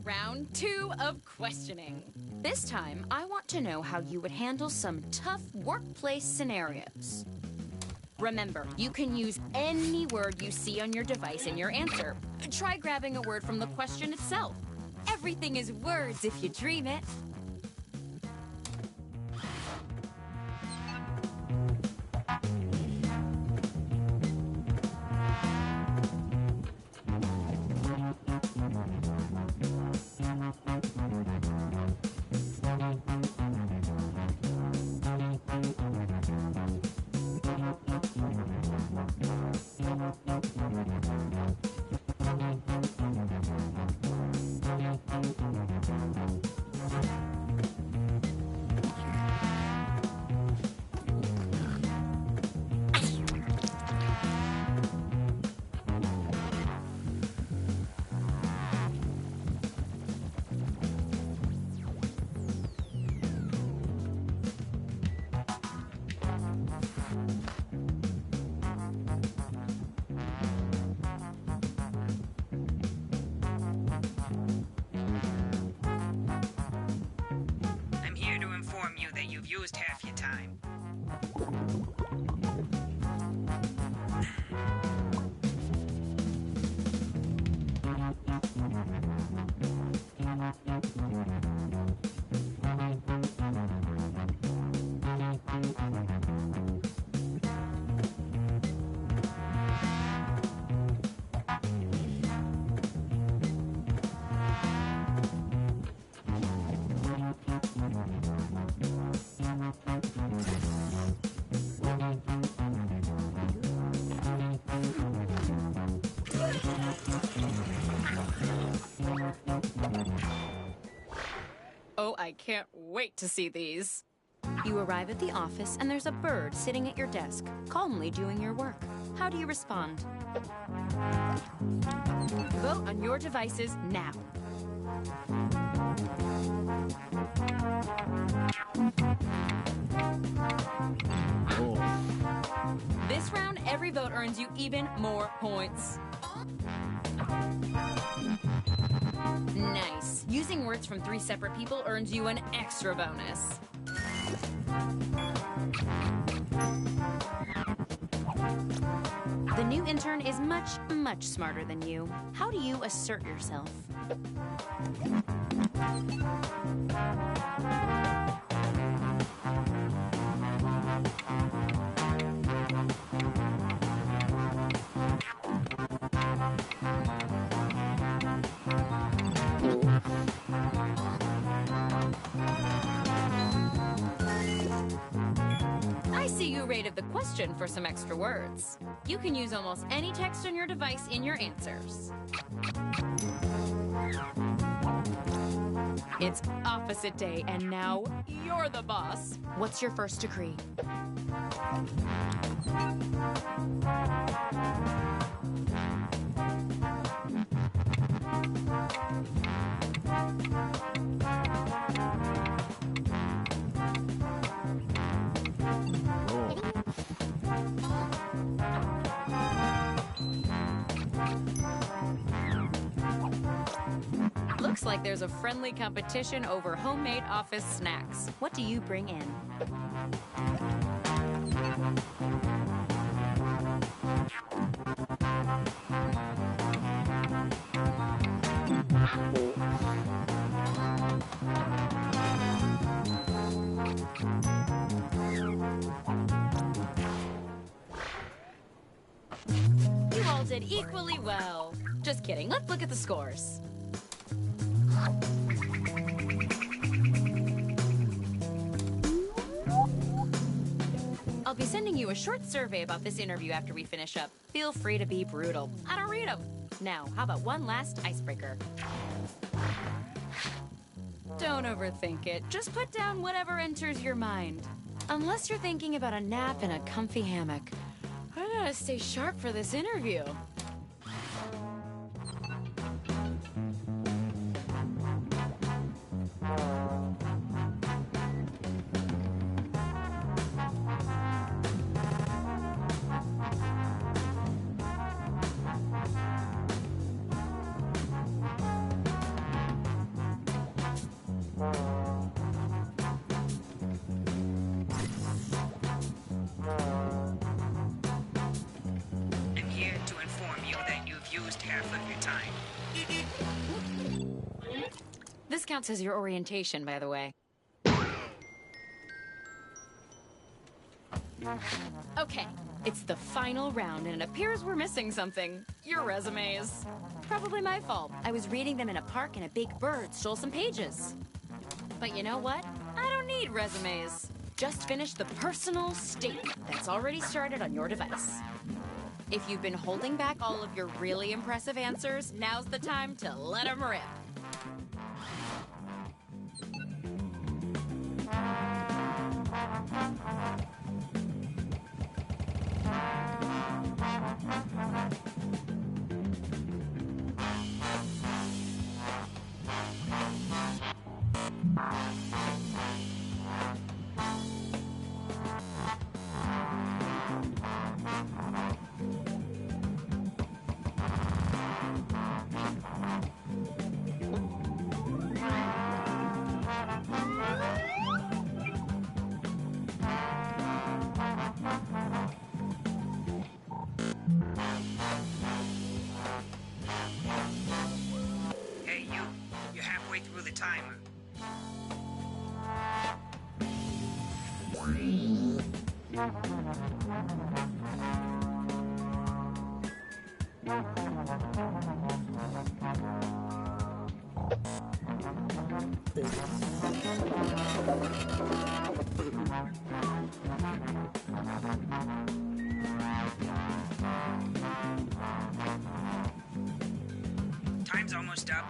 I: Round 2 of questioning. This time, I want to know how you would handle some tough workplace scenarios. Remember, you can use any word you see on your device in your answer. Try grabbing a word from the question itself. Everything is words if you dream it.
J: I'm here to inform you that you've used half your time.
I: Oh, I can't wait to see these. You arrive at the office and there's a bird sitting at your desk, calmly doing your work. How do you respond? Vote on your devices now. This round, every vote earns you even more points. Nice. Using words from 3 separate people earns you an extra bonus. The new intern is much, much smarter than you. How do you assert yourself? I see you rated the question for some extra words. You can use almost any text on your device in your answers. It's opposite day, and now you're the boss. What's your first decree? Looks like there's a friendly competition over homemade office snacks. What do you bring in? You all did equally well. Just kidding. Let's look at the scores. I'll be sending you a short survey about this interview after we finish up. Feel free to be brutal. I don't read them. Now, how about one last icebreaker? Don't overthink it. Just put down whatever enters your mind. Unless you're thinking about a nap in a comfy hammock. I gotta stay sharp for this interview.
J: I'm here to inform you that you've used half of your time.
I: This counts as your orientation, by the way. Okay, it's the final round, and it appears we're missing something. Your resumes. Probably my fault. I was reading them in a park and a big bird stole some pages. But you know what? I don't need resumes. Just finish the personal statement that's already started on your device. If you've been holding back all of your really impressive answers, now's the time to let them rip.
J: Hey, you. You're halfway through the timer. Time's almost up.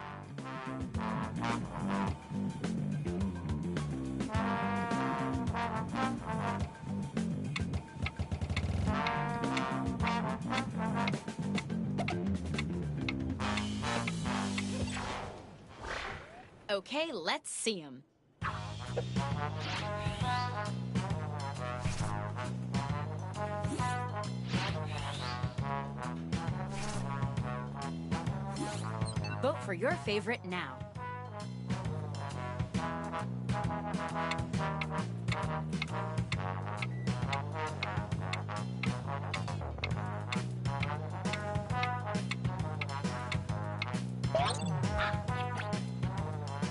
I: Okay, let's see him. Vote for your favorite now.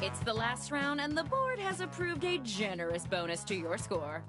I: It's the last round, and the board has approved a generous bonus to your score.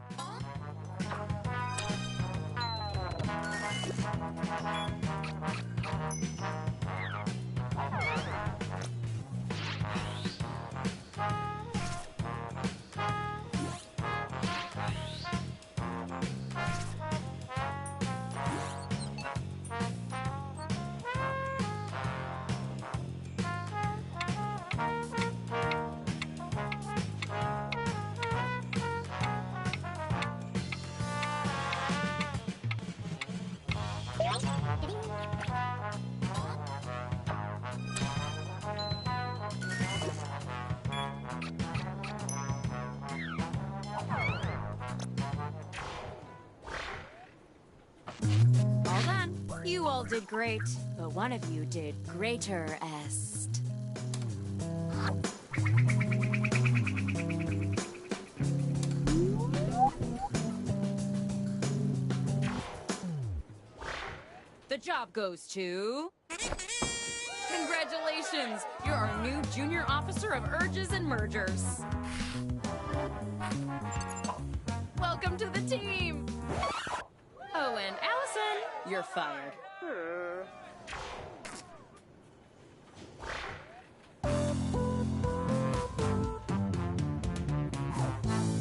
I: All done. You all did great, but one of you did greater-est. The job goes to... Congratulations! You're our new junior officer of urges and mergers. Welcome to the team! Oh, and Allison, you're fired.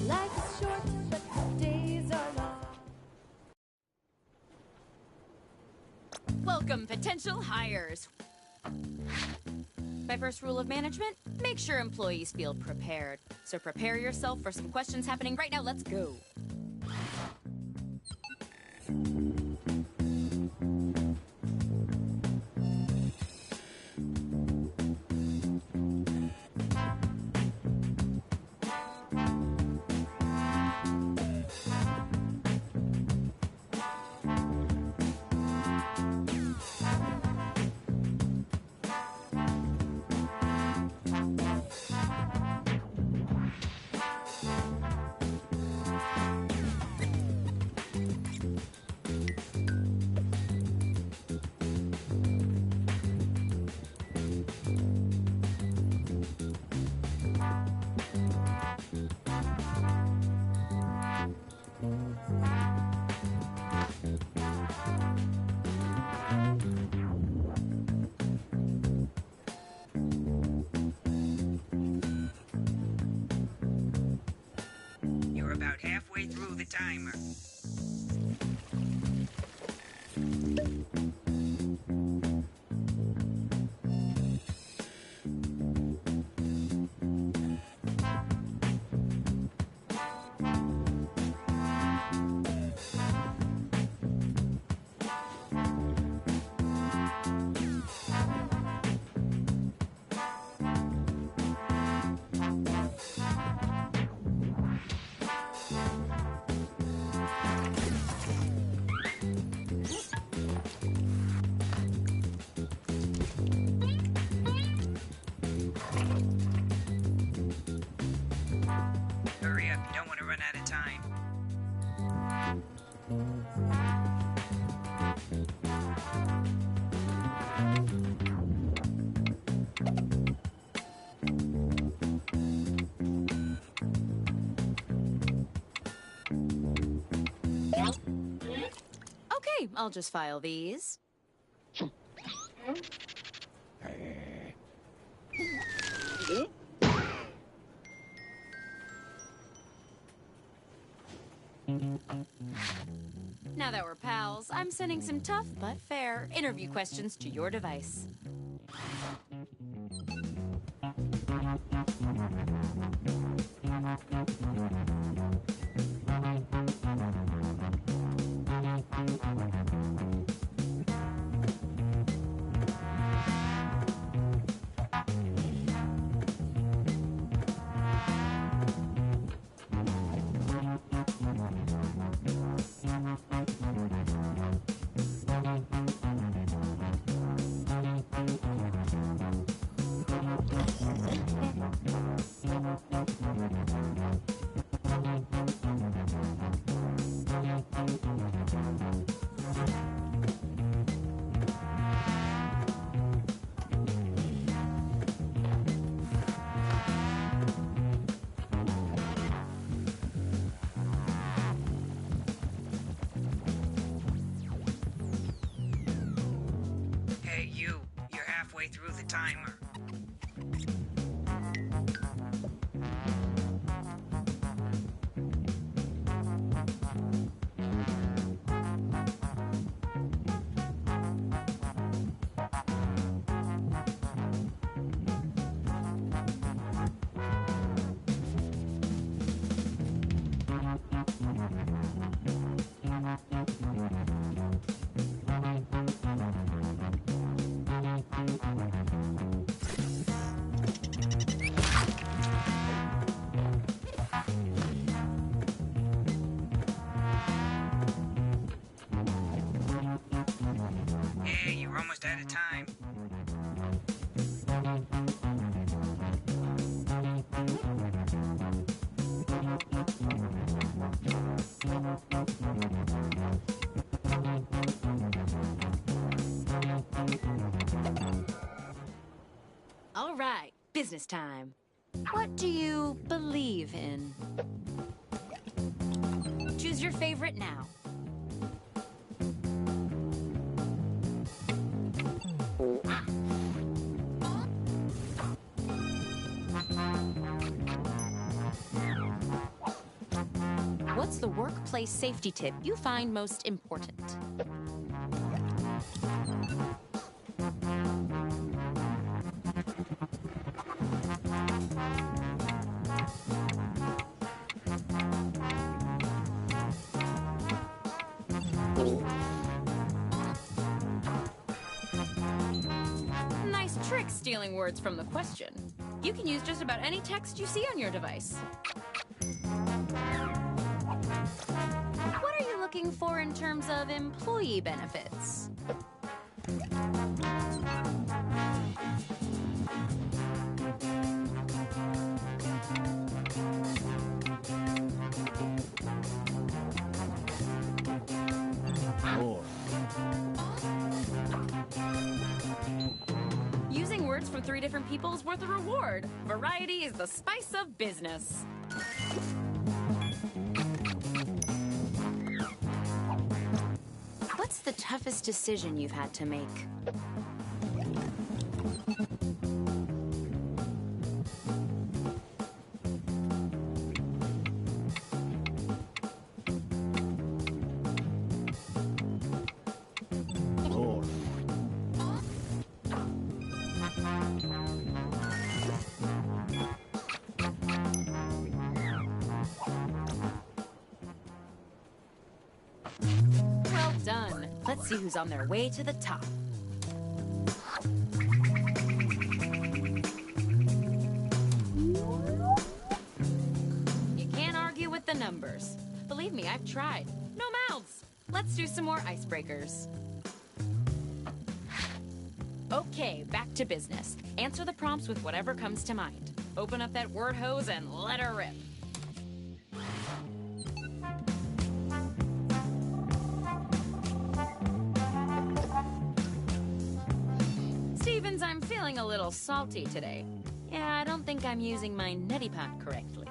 L: Life is short, but the days are long.
I: Welcome, potential hires. My first rule of management, make sure employees feel prepared. So prepare yourself for some questions happening right now. Let's go.
J: the timer. Hurry up, you don't want to run out of time.
I: Okay, I'll just file these. Now that we're pals, I'm sending some tough but fair interview questions to your device.
J: Hey, you're halfway through the timer. Hey, you're almost out of time.
I: All right, business time. What do you believe in? Choose your favorite now. What's the workplace safety tip you find most important? Nice trick stealing words from the question. You can use just about any text you see on your device. What are you looking for in terms of employee benefits? Using words from 3 different people is worth a reward. Variety is the spice of business. What's the toughest decision you've had to make? Let's see who's on their way to the top. You can't argue with the numbers. Believe me, I've tried. No mouths. Let's do some more icebreakers. Okay, back to business. Answer the prompts with whatever comes to mind. Open up that word hose and let her rip. Stevens, I'm feeling a little salty today. Yeah, I don't think I'm using my neti pot correctly.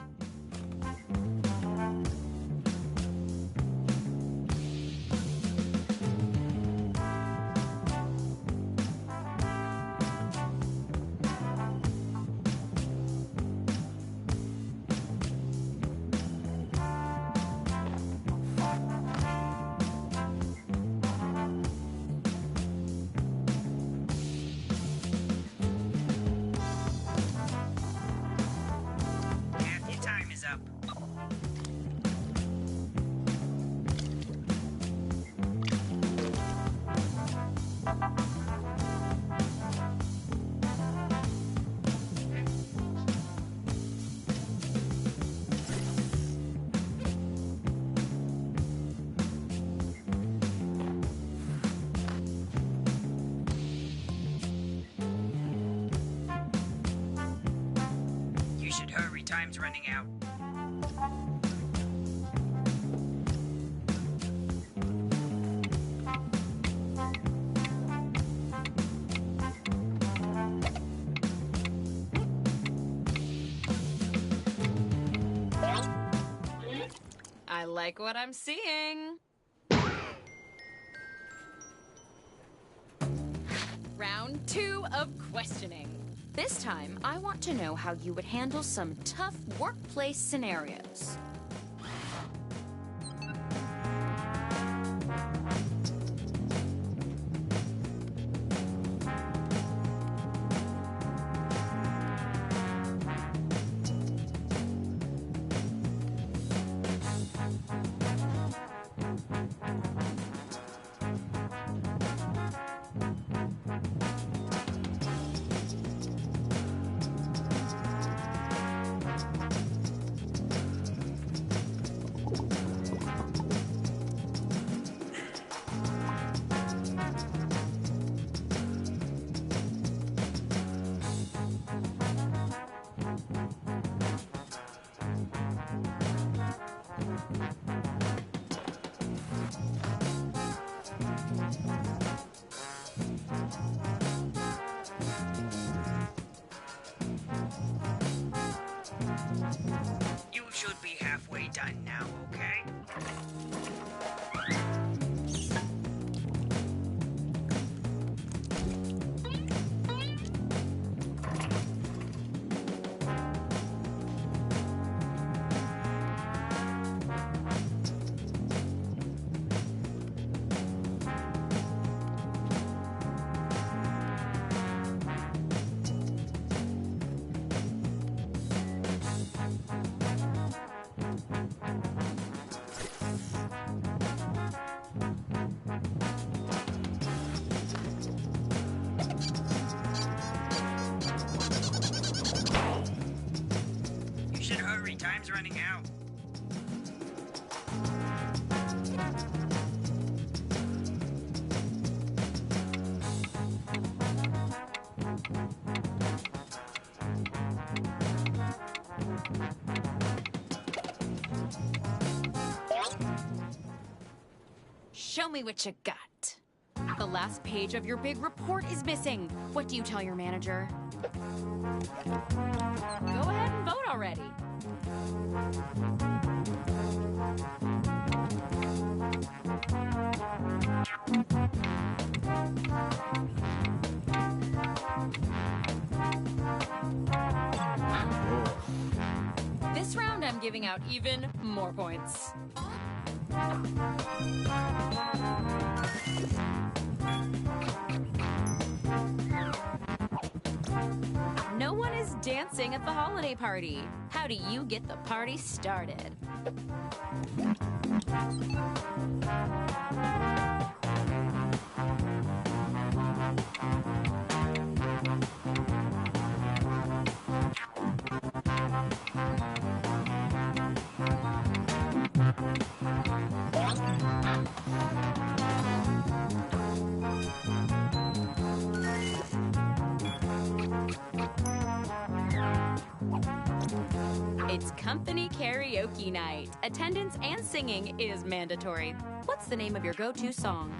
J: You should hurry, time's running out.
I: I like what I'm seeing. Round 2 of questioning. This time, I want to know how you would handle some tough workplace scenarios.
J: You should be halfway done now, okay? You should hurry, time's running out.
I: Show me what you got. The last page of your big report is missing. What do you tell your manager? Go ahead and vote already. This round, I'm giving out even more points. No one is dancing at the holiday party. How do you get the party started? It's company karaoke night. Attendance and singing is mandatory. What's the name of your go-to song?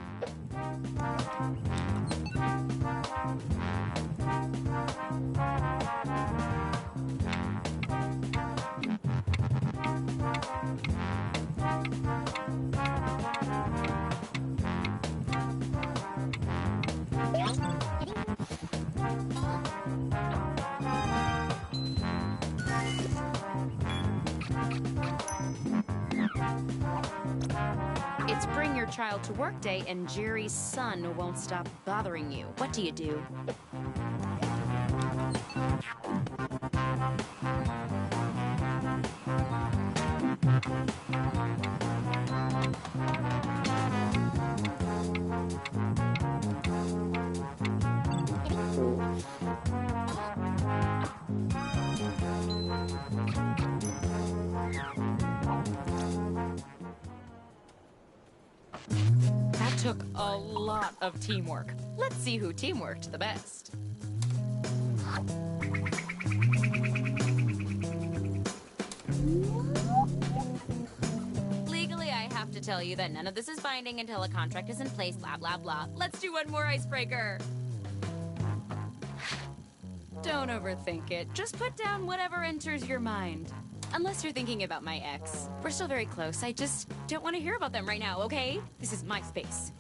I: It's bring your child to work day and Jerry's son won't stop bothering you. What do you do? That took a lot of teamwork. Let's see who teamworked the best. Legally, I have to tell you that none of this is binding until a contract is in place, blah, blah, blah. Let's do one more icebreaker. Don't overthink it. Just put down whatever enters your mind. Unless you're thinking about my ex. We're still very close. I just don't want to hear about them right now, okay? This is my space.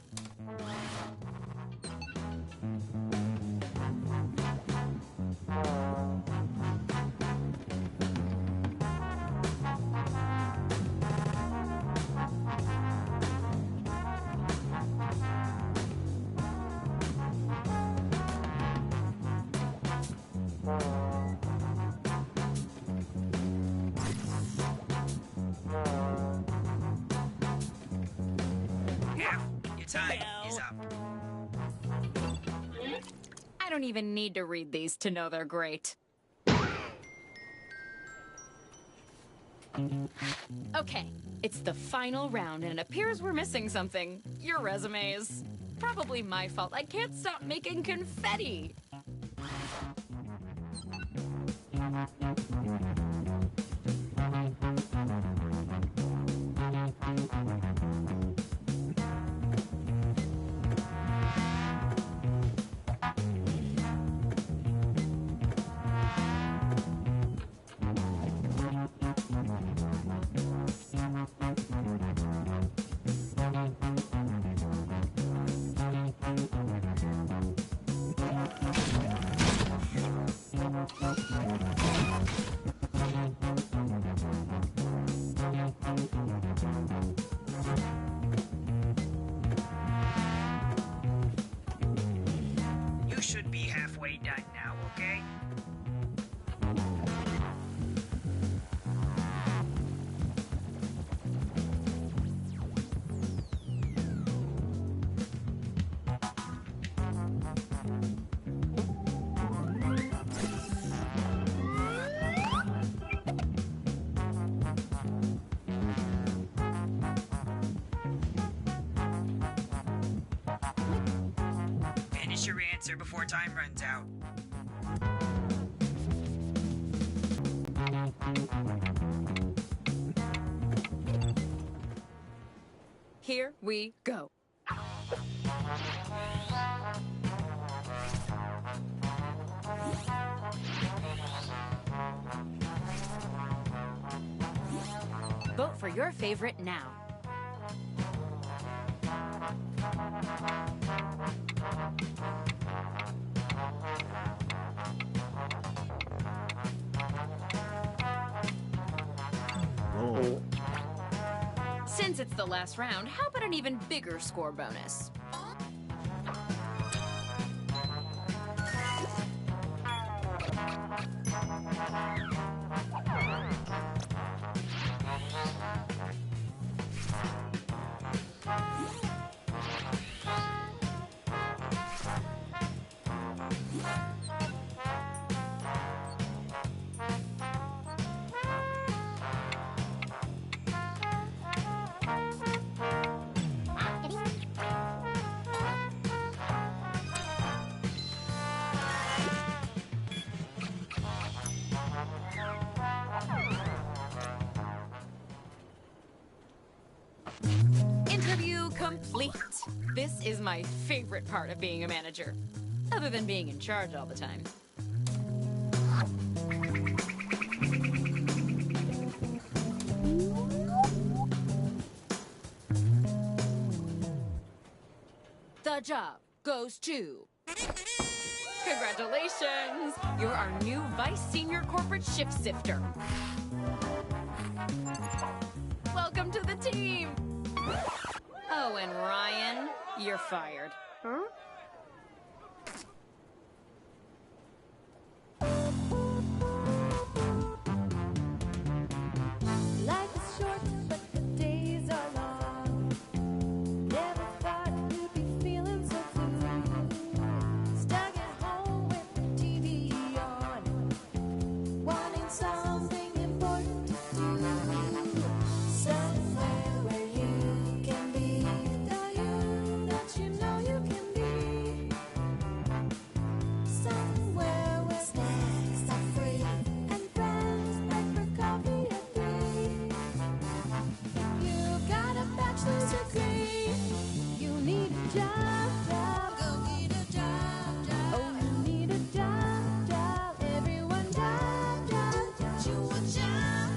J: Yeah, your time is up.
I: I don't even need to read these to know they're great. Okay, it's the final round and it appears we're missing something. Your resumes. Probably my fault. I can't stop making confetti.
J: You should be halfway done now, okay? Finish your answer before time runs out.
I: Here we go. Vote for your favorite now.
B: Oh.
I: Since it's the last round, how about an even bigger score bonus? complete. This is my favorite part of being a manager, other than being in charge all the time. The job goes to... Congratulations! You're our new Vice Senior Corporate Shift Sifter. Welcome to the team! Oh, and Ryan, you're fired. Huh?
L: Life is short, but the days are long. Never thought you'd be feeling so blue. Stuck at home with the TV on, wanting something important to do. Somewhere where you can be the you that you know you can be. Somewhere where snacks are free and friends break for coffee at 3. You got a bachelor's degree. You need a job. Go need a job. Oh, you need a job. Everyone job. You a job.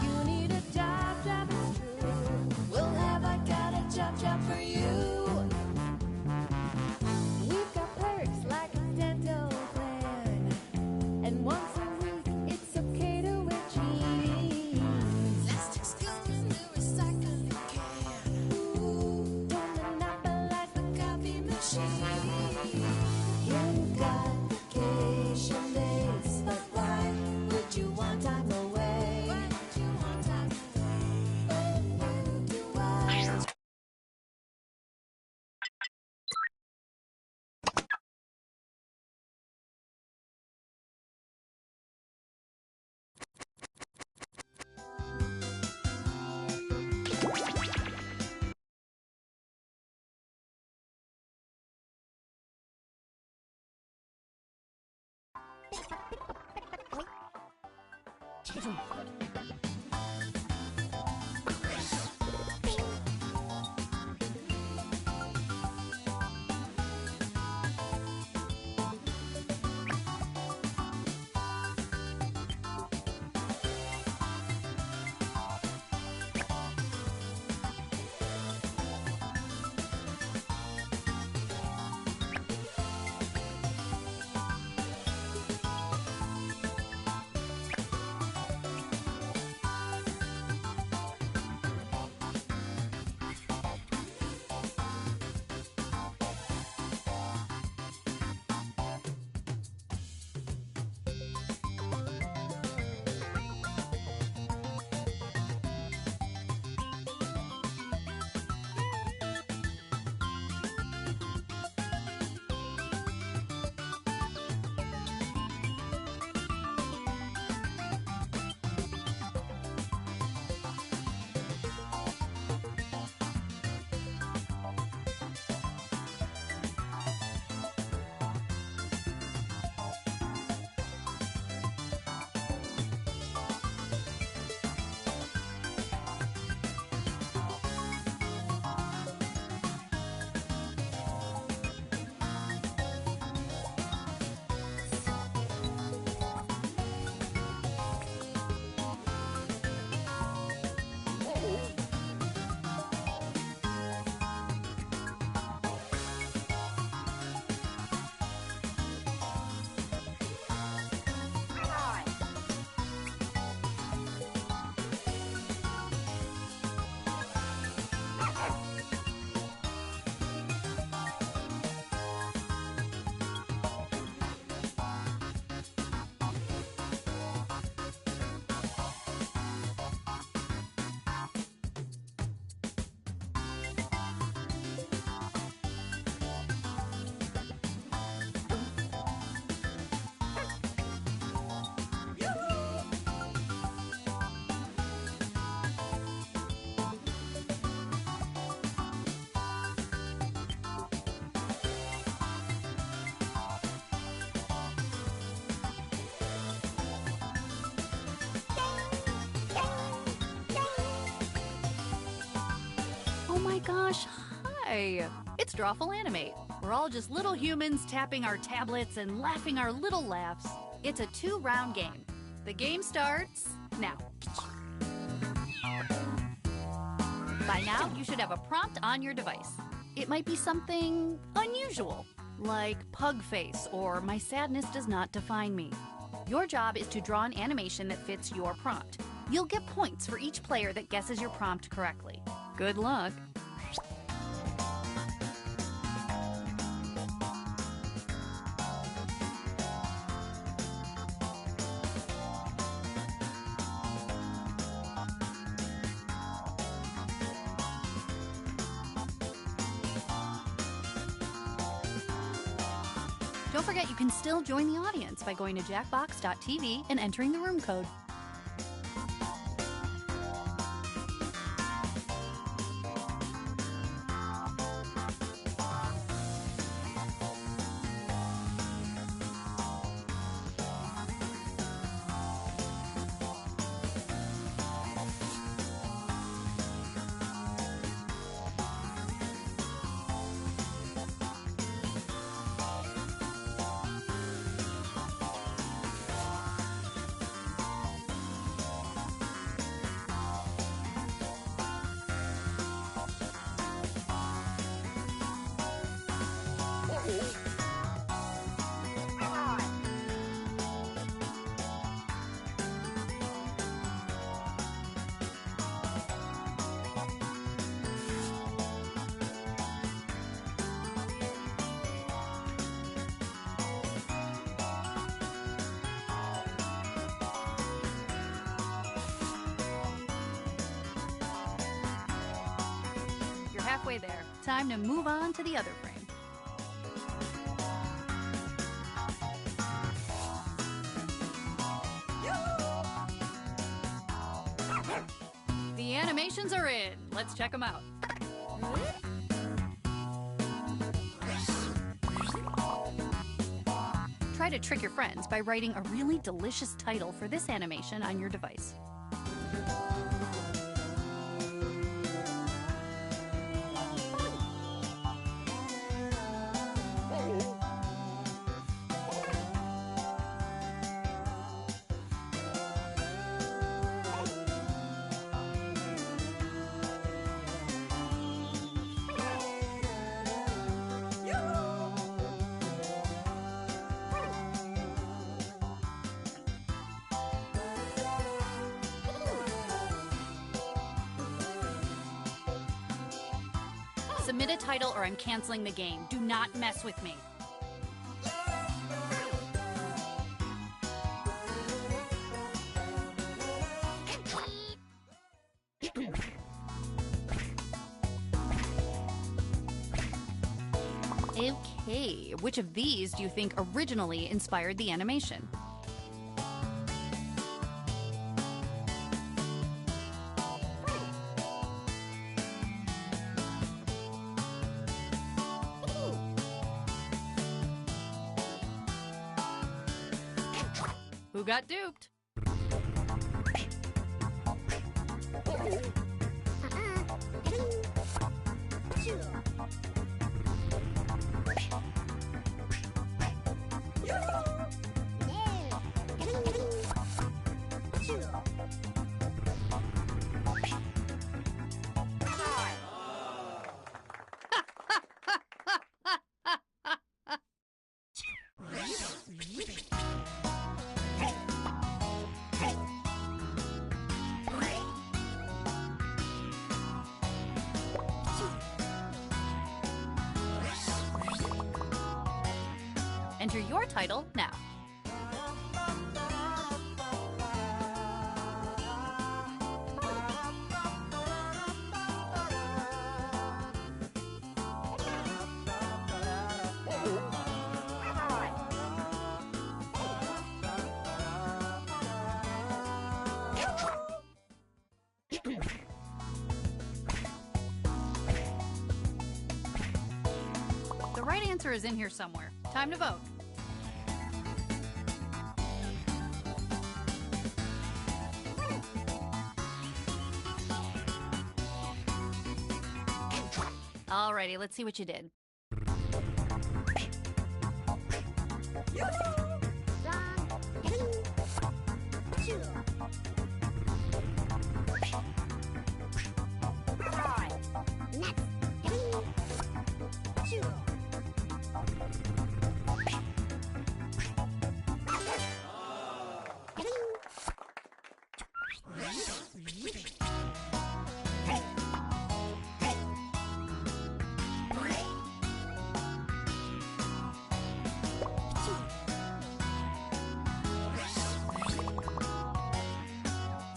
L: You need a job. It's true. Well, have I got a job for you? We've got perks like a dental plan, and once a week it's okay to wear jeans. Plastic's gum in the recycling can. Ooh, don't monopolize the coffee machine. You got vacation days, but why would you want time away? Why would you want time away? Oh, do I?
M: Oh my gosh, Hi! It's Drawful Animate. We're all just little humans tapping our tablets and laughing our little laughs. It's a 2-round game. The game starts now. By now, you should have a prompt on your device. It might be something unusual, like pug face or my sadness does not define me. Your job is to draw an animation that fits your prompt. You'll get points for each player that guesses your prompt correctly. Good luck. Don't forget you can still join the audience by going to jackbox.tv and entering the room code. Halfway there. Time to move on to the other frame. The animations are in. Let's check them out. Try to trick your friends by writing a really delicious title for this animation on your device. Submit a title or I'm canceling the game. Do not mess with me. Okay, which of these do you think originally inspired the animation? Who got duped? Enter your title now. The right answer is in here somewhere. Time to vote. Alrighty, let's see what you did.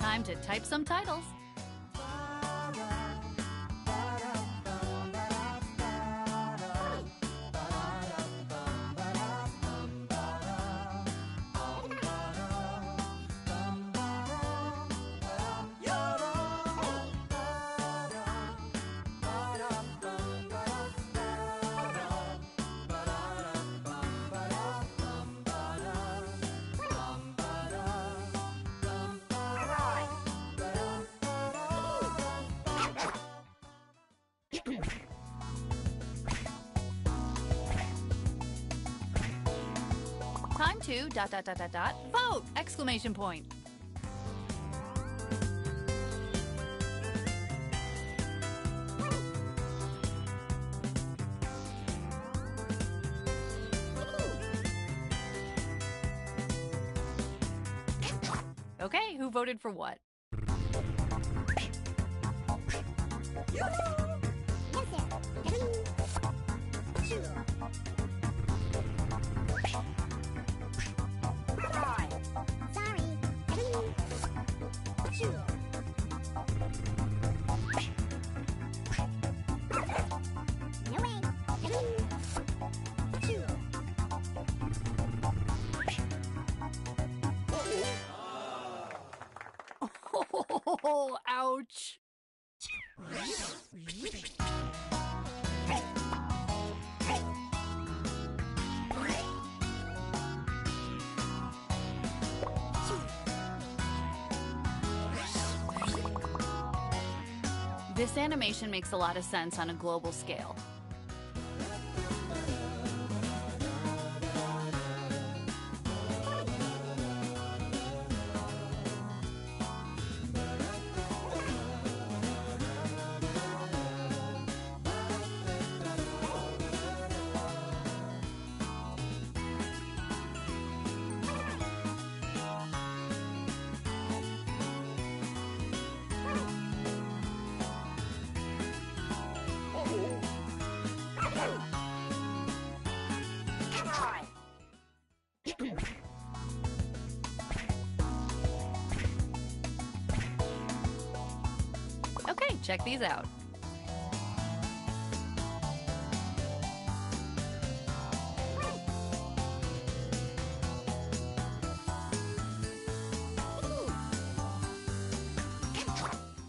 M: Time to type some titles. Time to ... vote! Exclamation point. Okay, who voted for what? Oh, ouch. This animation makes a lot of sense on a global scale. Okay, check these out.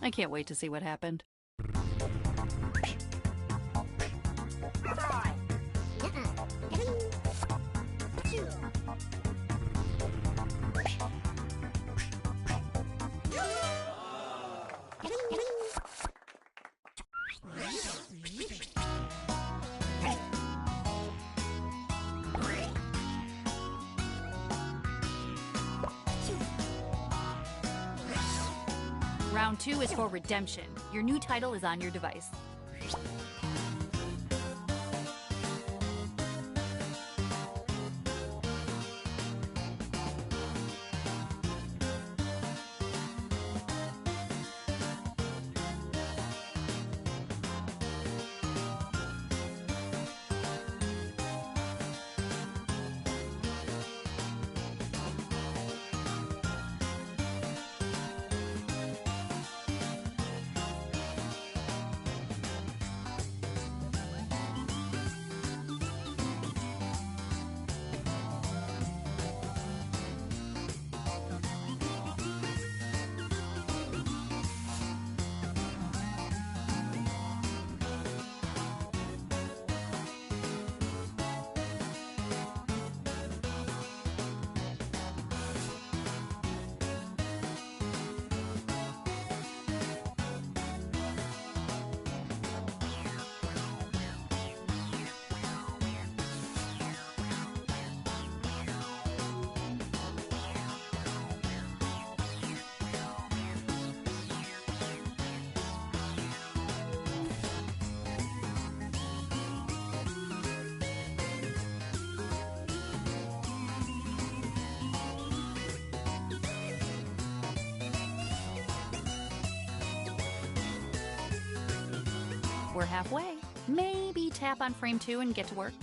M: I can't wait to see what happened. Round 2 is for redemption. Your new title is on your device. we're halfway. Maybe tap on frame 2 and get to work.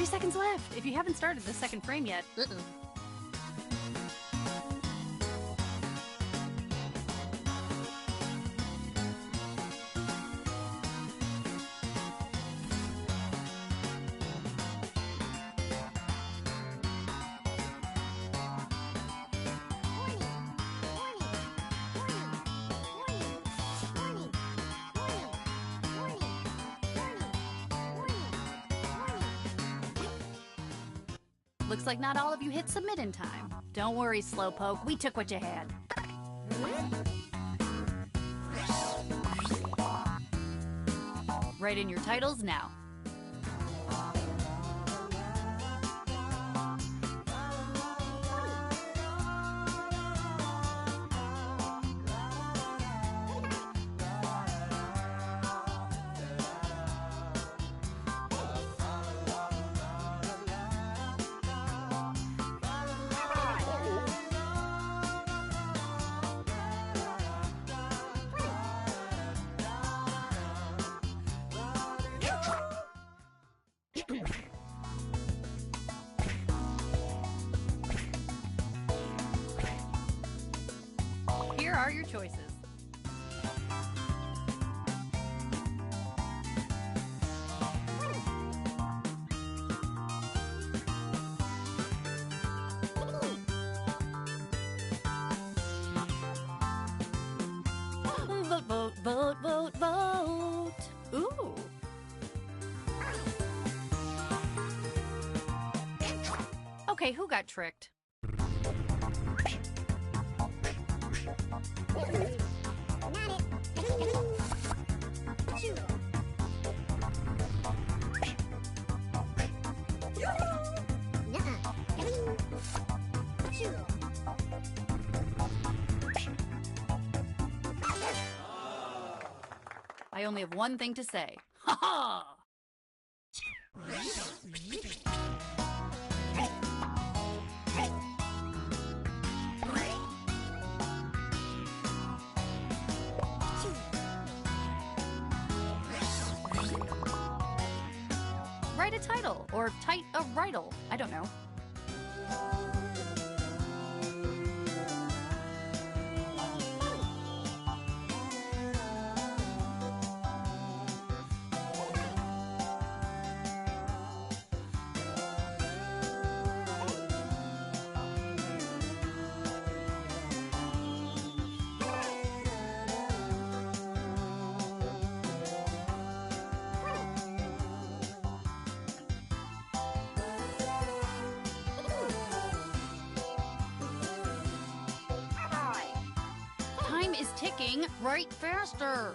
M: Seconds left. If you haven't started the second frame yet, looks like not all of you hit submit in time. Don't worry, Slowpoke. We took what you had. Write in your titles now. Here are your choices. Vote, vote, vote, vote, vote. Ooh. Okay, who got tricked? I only have one thing to say. Ha ha! Write a title, or tight a riddle. I don't know. Time is ticking. Write faster.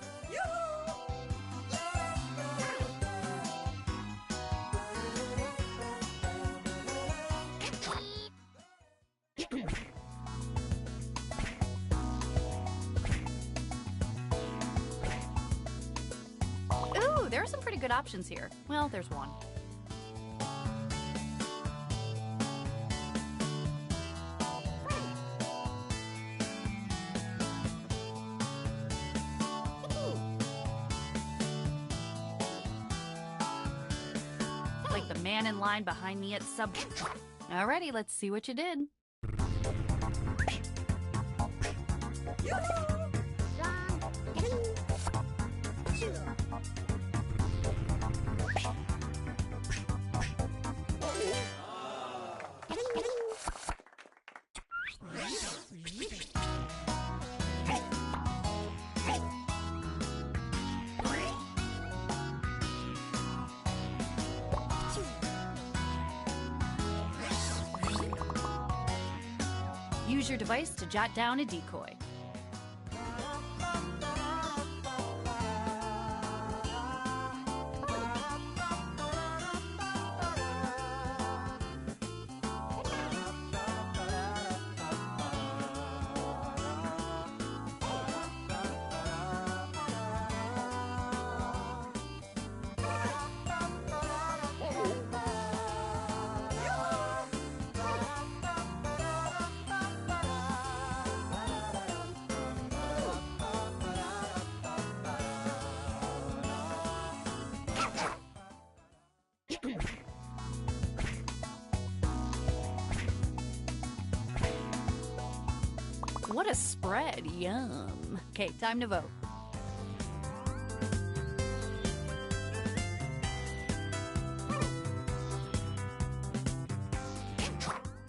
M: Ooh, there are some pretty good options here. Well, there's one. Like the man in line behind me at Subway. Alrighty, let's see what you did. Use your device to jot down a decoy. What a spread, yum. Okay, time to vote.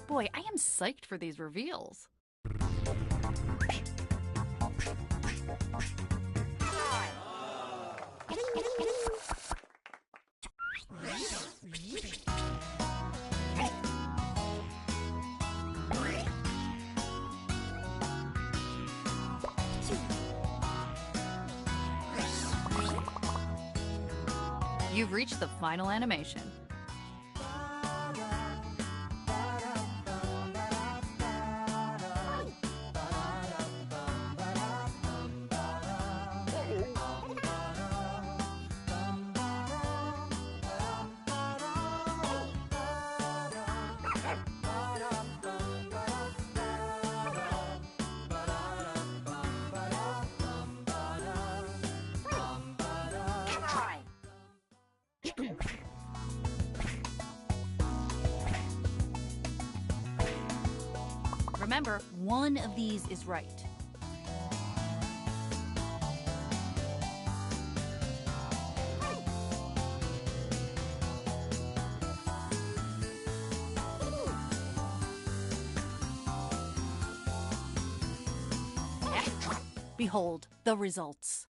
M: Boy, I am psyched for these reveals. You've reached the final animation. Remember, one of these is right. Behold the results.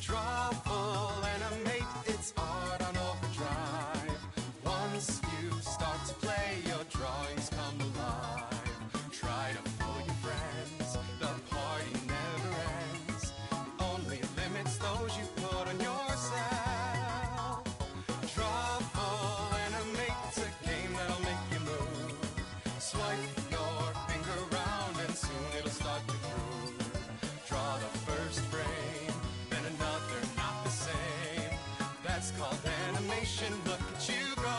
N: Trouble animate, it's art on overdrive. Once you start to play, your drawings come alive. Try to fool your friends, the party never ends. Only limits those you put on yourself. Trouble animate, a game that'll make you move. Swipe your finger around and soon it'll start to groove. Draw the first frame, then another not the same. That's called animation, look at you go.